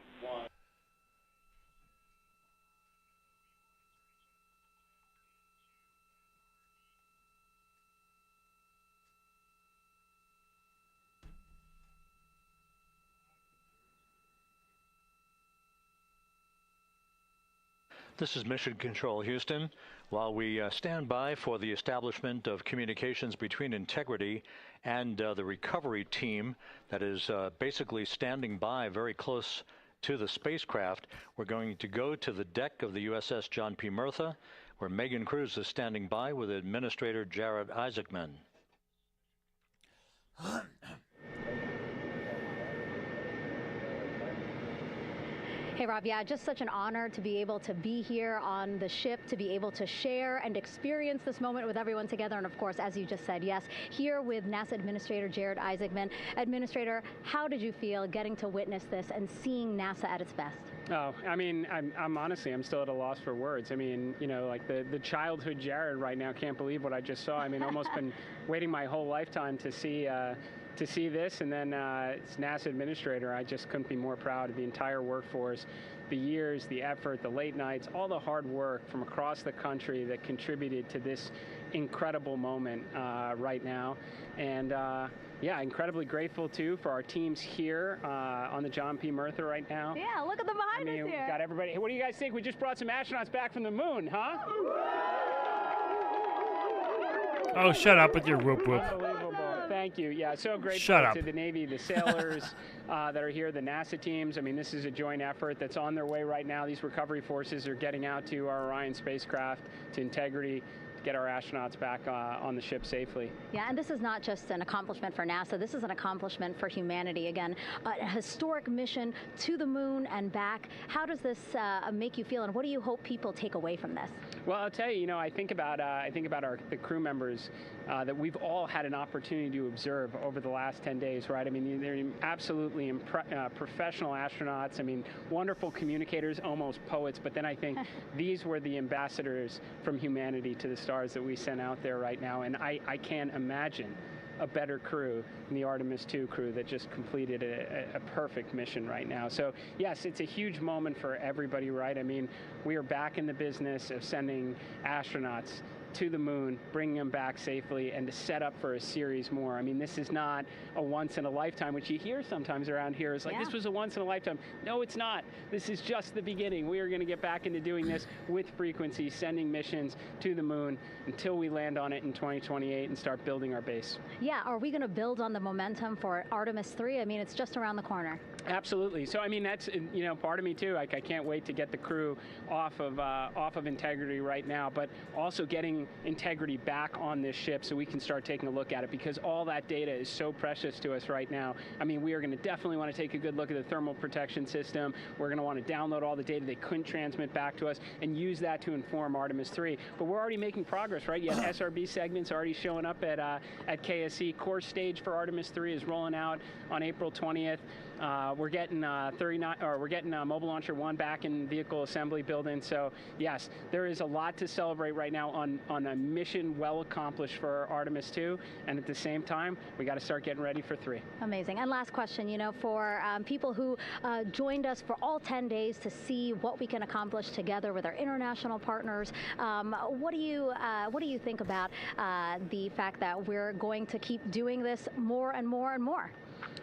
This is Mission Control, Houston. While we stand by for the establishment of communications between Integrity and the recovery team that is basically standing by very close to the spacecraft, we're going to go to the deck of the USS John P. Murtha, where Megan Cruz is standing by with Administrator Jared Isaacman. Hey, Rob, yeah, just such an honor to be able to be here on the ship, to be able to share and experience this moment with everyone together. And of course, as you just said, yes, here with NASA Administrator Jared Isaacman. Administrator, how did you feel getting to witness this and seeing NASA at its best? Oh, I mean, I'm honestly, I'm still at a loss for words. I mean, you know, like the childhood Jared right now can't believe what I just saw. I mean, almost been waiting my whole lifetime to see this, and then it's NASA Administrator. I just couldn't be more proud of the entire workforce, the years, the effort, the late nights, all the hard work from across the country that contributed to this incredible moment right now. And yeah, incredibly grateful too for our teams here on the John P. Murtha right now. Yeah, look at them behind us here. Got everybody. Hey, what do you guys think? We just brought some astronauts back from the moon, huh? Oh, shut up with your whoop whoop. Unbelievable. Thank you. Yeah, so grateful Shut up. to the Navy, the sailors that are here, the NASA teams. I mean, this is a joint effort that's on their way right now. These recovery forces are getting out to our Orion spacecraft, to Integrity, to get our astronauts back on the ship safely. Yeah, and this is not just an accomplishment for NASA. This is an accomplishment for humanity. Again, a historic mission to the moon and back. How does this make you feel, and what do you hope people take away from this? Well, I'll tell you, I think about the crew members that we've all had an opportunity to observe over the last 10 days, right? I mean, they're absolutely professional astronauts. I mean, wonderful communicators, almost poets. But then I think these were the ambassadors from humanity to the stars that we sent out there right now, and I can't imagine a better crew than the Artemis II crew that just completed a perfect mission right now. So yes, it's a huge moment for everybody, right? I mean, we are back in the business of sending astronauts to the moon, bringing them back safely, and to set up for a series more. I mean, this is not a once in a lifetime, which you hear sometimes around here. It's like, this was a once in a lifetime. No, it's not. This is just the beginning. We are going to get back into doing this with frequency, sending missions to the moon until we land on it in 2028 and start building our base. Yeah, are we going to build on the momentum for Artemis 3? I mean, it's just around the corner. Absolutely. So I mean, that's, you know, part of me too. Like, I can't wait to get the crew off of Integrity right now, but also getting Integrity back on this ship so we can start taking a look at it, because all that data is so precious to us right now. I mean, we are going to definitely want to take a good look at the thermal protection system. We're going to want to download all the data they couldn't transmit back to us and use that to inform Artemis 3. But we're already making progress, right? You have SRB segments already showing up at KSC. Core stage for Artemis 3 is rolling out on April 20th. We're getting Mobile Launcher 1 back in vehicle assembly building. So yes, there is a lot to celebrate right now on a mission well accomplished for Artemis 2, and at the same time, we got to start getting ready for 3. Amazing. And last question, you know, for people who joined us for all 10 days to see what we can accomplish together with our international partners, what do you think about the fact that we're going to keep doing this more and more and more?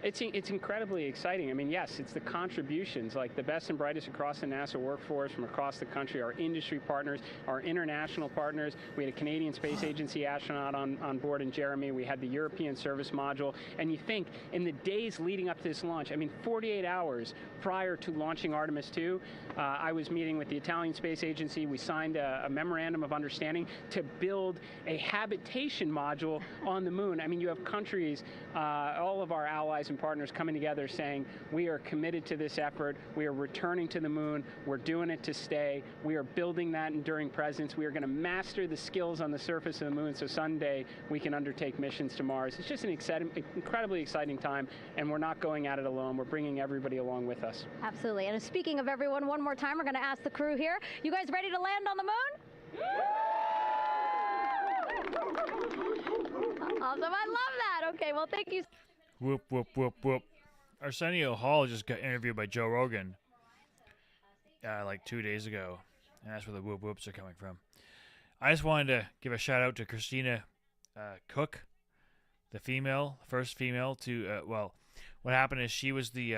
It's incredibly exciting. I mean, yes, it's the contributions, like the best and brightest across the NASA workforce from across the country, our industry partners, our international partners. We had a Canadian Space Agency astronaut on board in Jeremy. We had the European Service Module. And you think, in the days leading up to this launch, I mean, 48 hours prior to launching Artemis 2, I was meeting with the Italian Space Agency. We signed a memorandum of understanding to build a habitation module on the moon. I mean, you have countries, all of our allies and partners coming together saying, we are committed to this effort, we are returning to the moon, we're doing it to stay, we are building that enduring presence, we are going to master the skills on the surface of the moon so someday we can undertake missions to Mars. It's just an incredibly exciting time, and we're not going at it alone, we're bringing everybody along with us. Absolutely. And speaking of everyone, one more time, we're going to ask the crew here, you guys ready to land on the moon? Awesome, I love that. Okay, well, thank you. Whoop, whoop, whoop, whoop. Arsenio Hall just got interviewed by Joe Rogan like 2 days ago, and that's where the whoop whoops are coming from. I just wanted to give a shout out to Christina Cook, the first female to, well, what happened is she was the,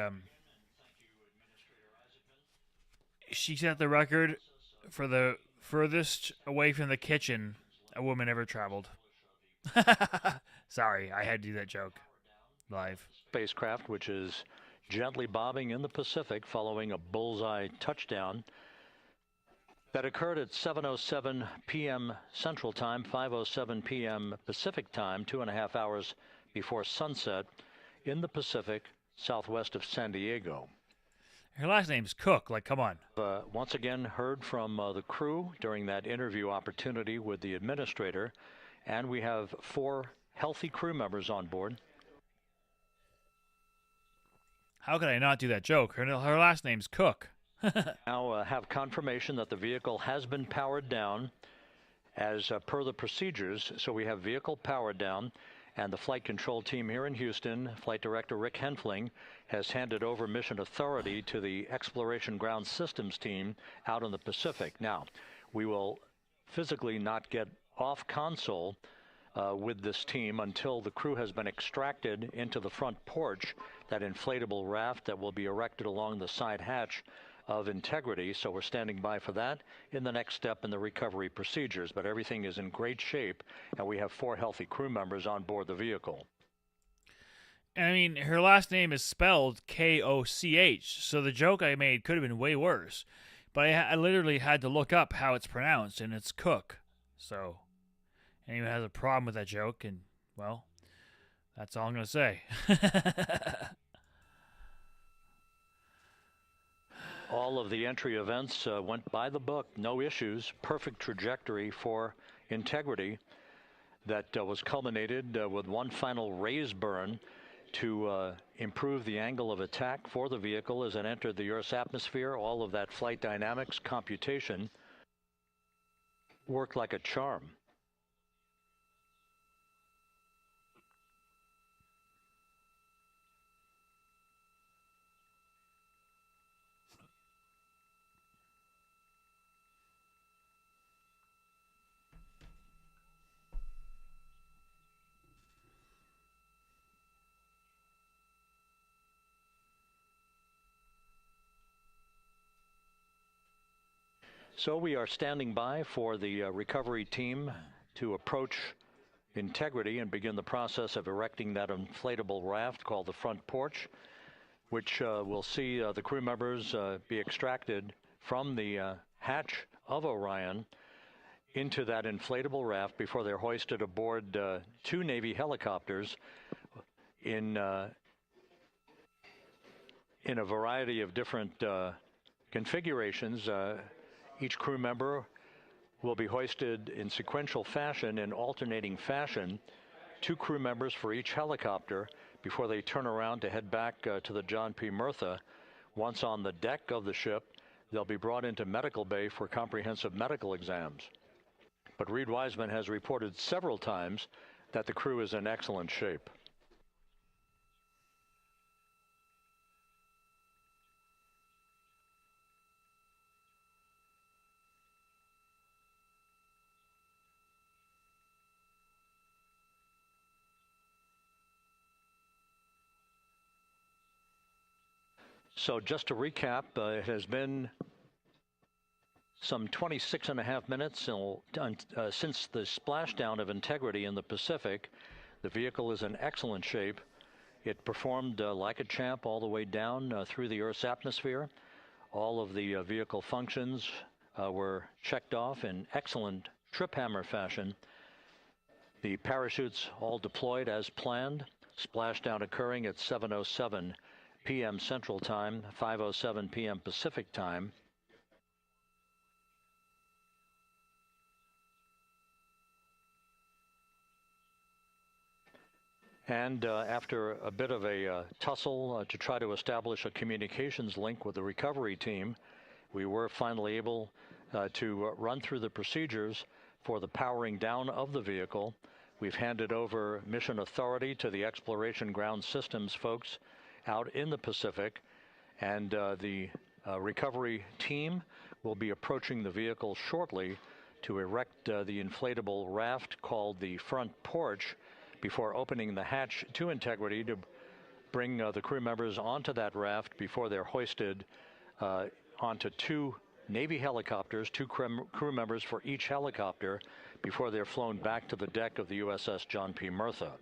she set the record for the furthest away from the kitchen a woman ever traveled. Sorry, I had to do that joke. Live. Spacecraft, which is gently bobbing in the Pacific following a bullseye touchdown that occurred at 7:07 p.m. Central Time, 5:07 p.m. Pacific Time, 2.5 hours before sunset in the Pacific, southwest of San Diego. Her last name's Cook. Like, come on. Once again, heard from the crew during that interview opportunity with the administrator, and we have 4 healthy crew members on board. How could I not do that joke? Her last name's Cook. Now have confirmation that the vehicle has been powered down as per the procedures. So we have vehicle powered down, and the flight control team here in Houston, Flight Director Rick Henfling, has handed over mission authority to the Exploration Ground Systems team out in the Pacific. Now, we will physically not get off console with this team until the crew has been extracted into the front porch, that inflatable raft that will be erected along the side hatch of Integrity. So we're standing by for that in the next step in the recovery procedures. But everything is in great shape, and we have 4 healthy crew members on board the vehicle. I mean, her last name is spelled K-O-C-H, so the joke I made could have been way worse. But I literally had to look up how it's pronounced, and it's Cook. So anyone has a problem with that joke, and, well, that's all I'm going to say. All of the entry events went by the book, no issues, perfect trajectory for Integrity that was culminated with one final raise burn to improve the angle of attack for the vehicle as it entered the Earth's atmosphere. All of that flight dynamics computation worked like a charm. So we are standing by for the recovery team to approach Integrity and begin the process of erecting that inflatable raft called the front porch, which will see the crew members be extracted from the hatch of Orion into that inflatable raft before they're hoisted aboard 2 Navy helicopters in a variety of different configurations. Each crew member will be hoisted in sequential fashion, in alternating fashion, 2 crew members for each helicopter before they turn around to head back to the John P. Murtha. Once on the deck of the ship, they'll be brought into medical bay for comprehensive medical exams. But Reed Wiseman has reported several times that the crew is in excellent shape. So just to recap, it has been some 26.5 minutes since the splashdown of Integrity in the Pacific. The vehicle is in excellent shape. It performed like a champ all the way down through the Earth's atmosphere. All of the vehicle functions were checked off in excellent trip hammer fashion. The parachutes all deployed as planned. Splashdown occurring at 7:07 p.m. Central Time, 5:07 p.m. Pacific Time. And after a bit of a tussle to try to establish a communications link with the recovery team, we were finally able to run through the procedures for the powering down of the vehicle. We've handed over mission authority to the Exploration Ground Systems folks out in the Pacific, and the recovery team will be approaching the vehicle shortly to erect the inflatable raft called the front porch before opening the hatch to Integrity to bring the crew members onto that raft before they're hoisted onto 2 Navy helicopters, 2 crew members for each helicopter, before they're flown back to the deck of the USS John P. Murtha.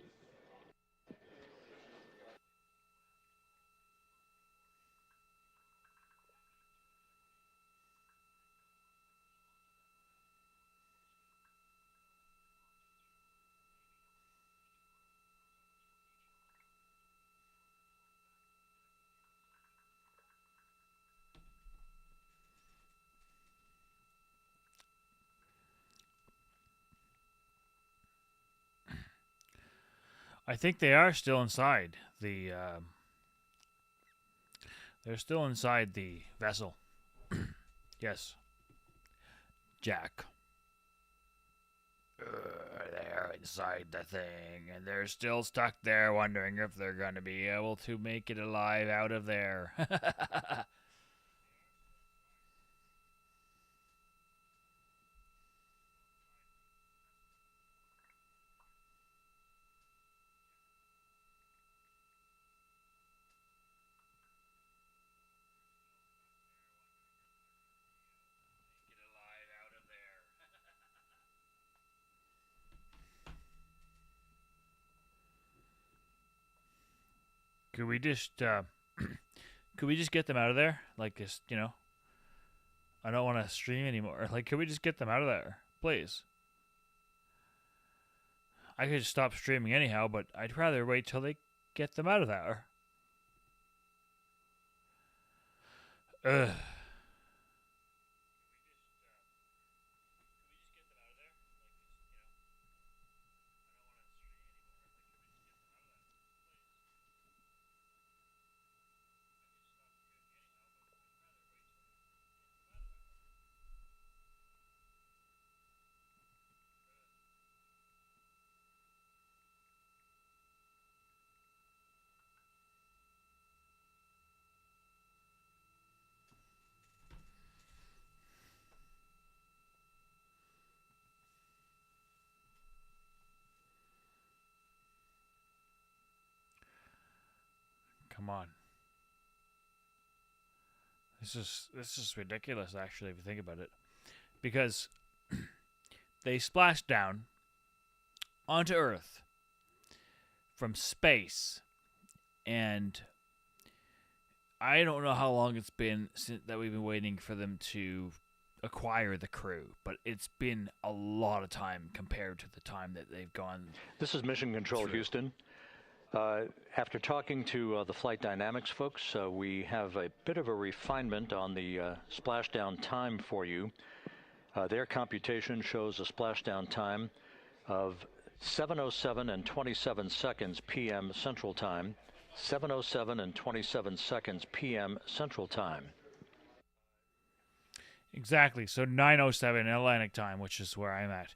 I think they are still inside the. They're still inside the vessel. Yes. Jack. They're inside the thing, and they're still stuck there, wondering if they're going to be able to make it alive out of there. Could we just get them out of there? Like, just, I don't want to stream anymore. Like, could we just get them out of there, please? I could just stop streaming anyhow, but I'd rather wait till they get them out of there. Ugh. Come on. This is ridiculous, actually, if you think about it. because they splashed down onto Earth from space, and I don't know how long it's been since that we've been waiting for them to acquire the crew, but it's been a lot of time compared to the time that they've gone. This is Mission Control through. Houston. After talking to the flight dynamics folks, we have a bit of a refinement on the splashdown time for you. Their computation shows a splashdown time of 7:07 and 27 seconds p.m. Central Time. 7:07 and 27 seconds p.m. Central Time. Exactly. So 9:07 Atlantic time, which is where I'm at.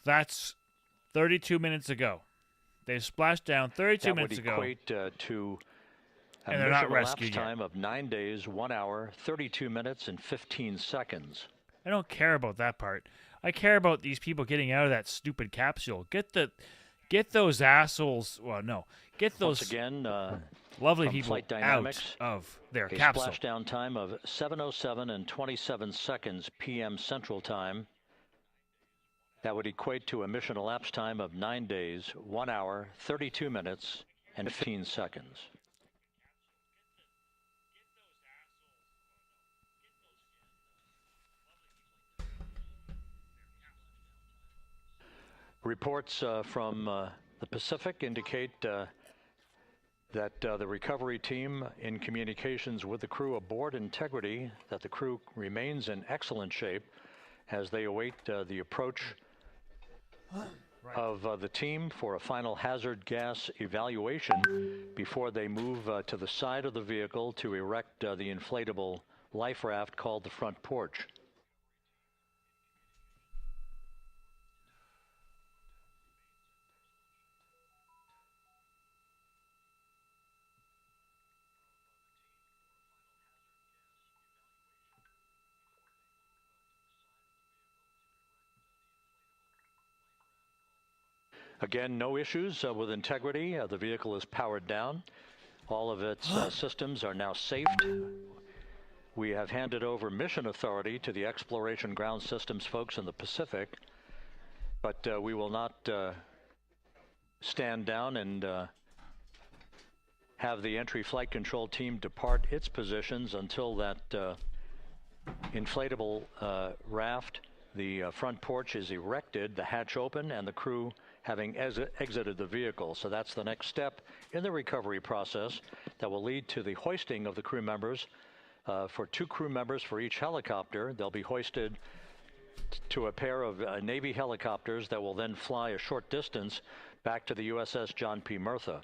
That's 32 minutes ago. They splashed down 32 minutes ago. That would equate to a And they're not mission elapsed rescued yet. time of 9 days, 1 hour, 32 minutes, and 15 seconds. I don't care about that part. I care about these people getting out of that stupid capsule. Get those assholes. Well, no. Get those Once again, lovely from people Flight out Dynamics, of their a capsule. splashdown time of 7:07 and 27 seconds p.m. Central Time. That would equate to a mission elapsed time of 9 days, 1 hour, 32 minutes, and 15 seconds. Reports from the Pacific indicate that the recovery team, in communications with the crew aboard Integrity, that the crew remains in excellent shape as they await the approach of the team for a final hazard gas evaluation before they move to the side of the vehicle to erect the inflatable life raft called the front porch. Again, no issues with Integrity. The vehicle is powered down. All of its systems are now safed. We have handed over mission authority to the Exploration Ground Systems folks in the Pacific, but we will not stand down and have the entry flight control team depart its positions until that inflatable raft, the front porch, is erected, the hatch open, and the crew having exited the vehicle. So that's the next step in the recovery process that will lead to the hoisting of the crew members. For 2 crew members for each helicopter, they'll be hoisted to a pair of Navy helicopters that will then fly a short distance back to the USS John P. Murtha.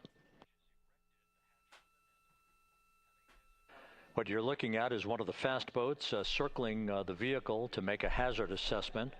What you're looking at is one of the fast boats circling the vehicle to make a hazard assessment.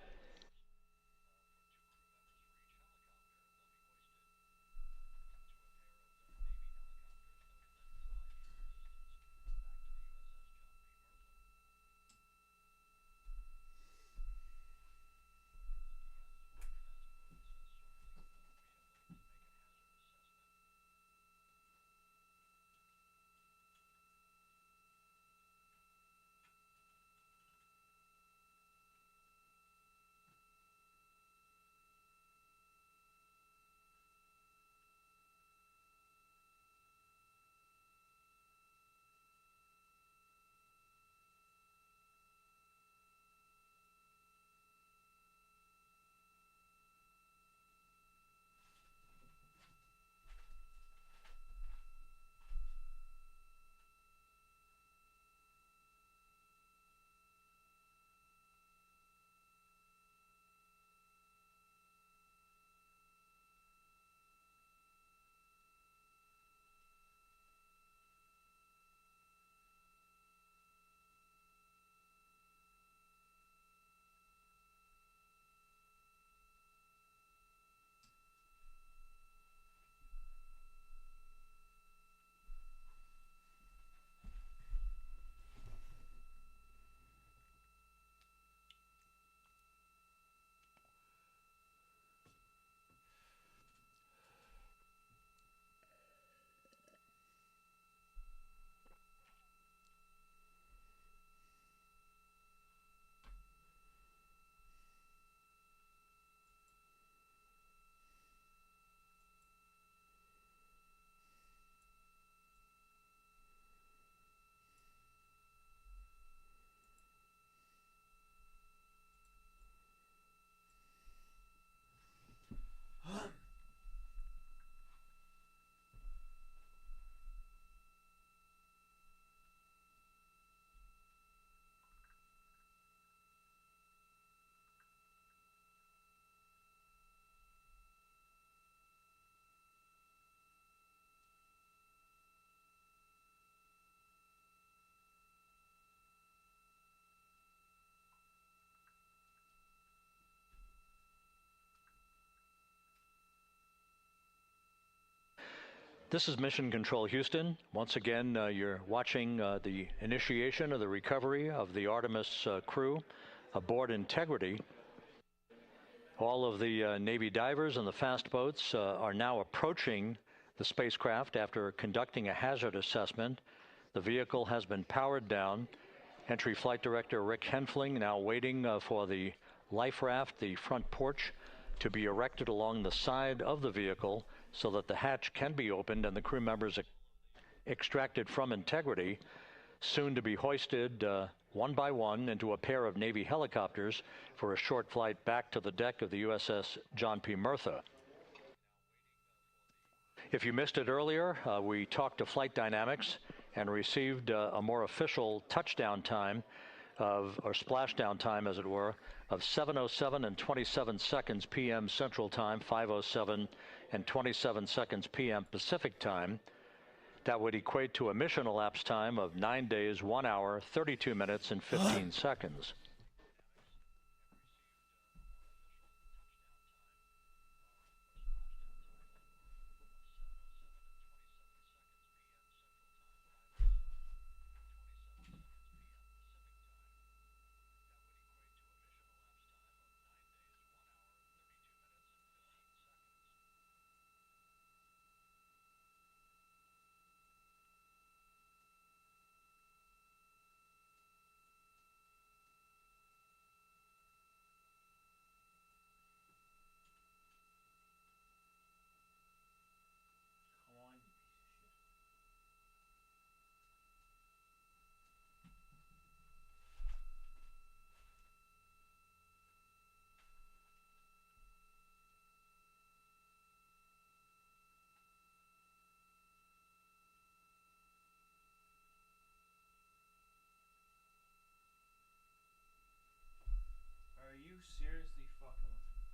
This is Mission Control Houston. Once again, you're watching the initiation of the recovery of the Artemis crew aboard Integrity. All of the Navy divers and the fast boats are now approaching the spacecraft after conducting a hazard assessment. The vehicle has been powered down. Entry Flight Director Rick Henfling now waiting for the life raft, the front porch, to be erected along the side of the vehicle so that the hatch can be opened and the crew members extracted from Integrity, soon to be hoisted one by one into a pair of Navy helicopters for a short flight back to the deck of the USS John P. Murtha. If you missed it earlier, we talked to Flight Dynamics and received a more official touchdown time or splashdown time, as it were, of 7:07 and 27 seconds p.m. Central Time, 5:07 and 27 seconds p.m. Pacific Time. That would equate to a mission elapsed time of 9 days, 1 hour, 32 minutes, and 15 seconds. Are you seriously fucking with me?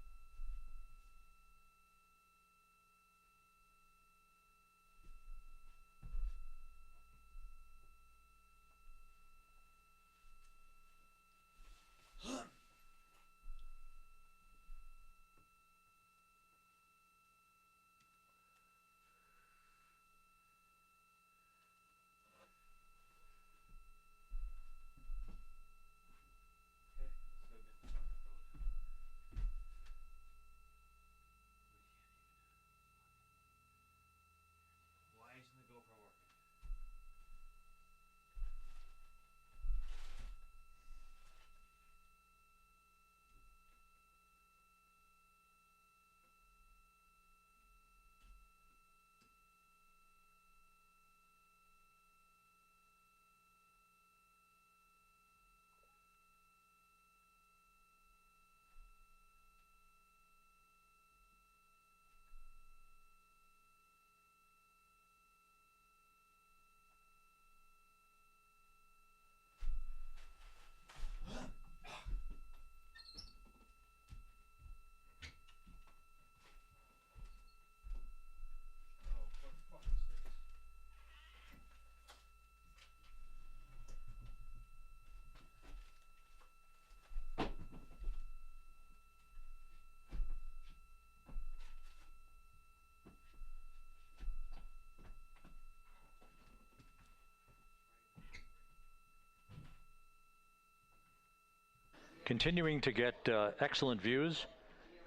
Continuing to get excellent views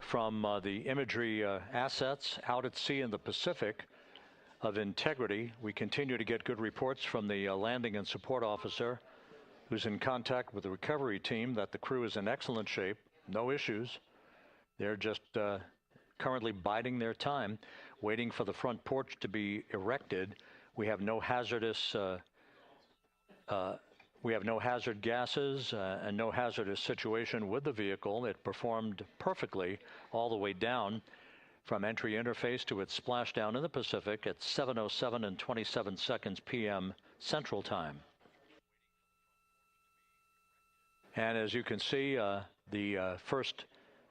from the imagery assets out at sea in the Pacific of Integrity. We continue to get good reports from the landing and support officer who's in contact with the recovery team that the crew is in excellent shape, no issues. They're just currently biding their time, waiting for the front porch to be erected. We have no hazardous hazard gases and no hazardous situation with the vehicle. It performed perfectly all the way down from entry interface to its splashdown in the Pacific at 7:07 and 27 seconds p.m. Central Time. And as you can see, the first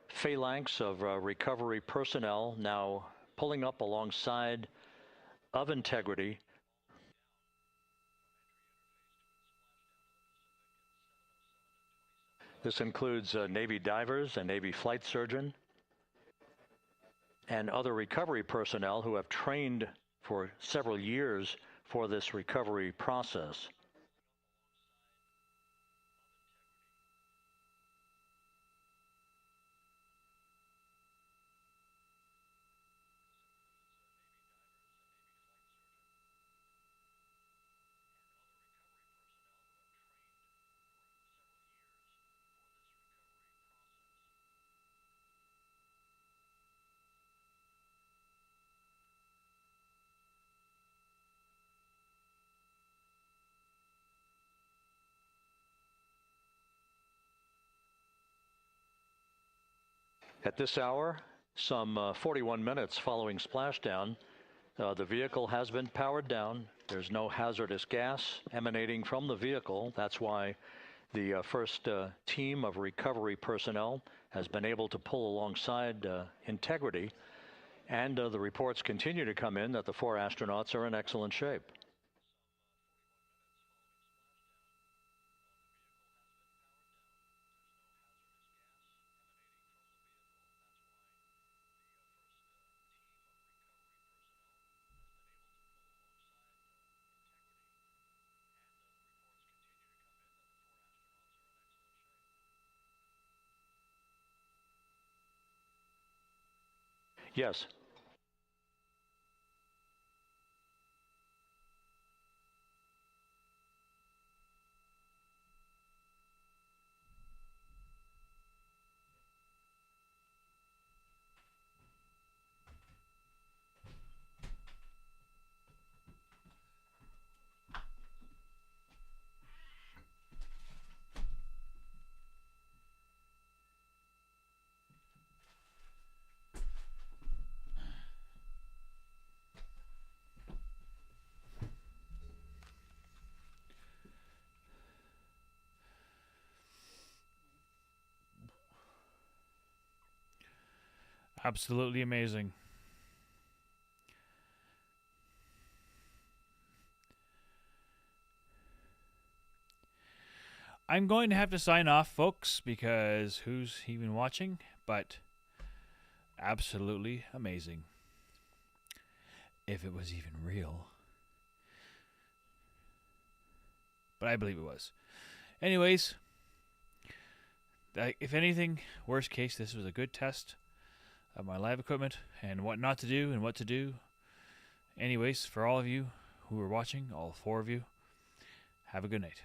phalanx of recovery personnel now pulling up alongside of Integrity. This includes Navy divers, a Navy flight surgeon, and other recovery personnel who have trained for several years for this recovery process. At this hour, some 41 minutes following splashdown, the vehicle has been powered down. There's no hazardous gas emanating from the vehicle. That's why the first team of recovery personnel has been able to pull alongside Integrity. And the reports continue to come in that the 4 astronauts are in excellent shape. Yes. Absolutely amazing. I'm going to have to sign off, folks, because who's even watching? But absolutely amazing. If it was even real. But I believe it was. Anyways, if anything, worst case, this was a good test of my live equipment and what not to do and what to do. Anyways, for all of you who are watching, all 4 of you, have a good night.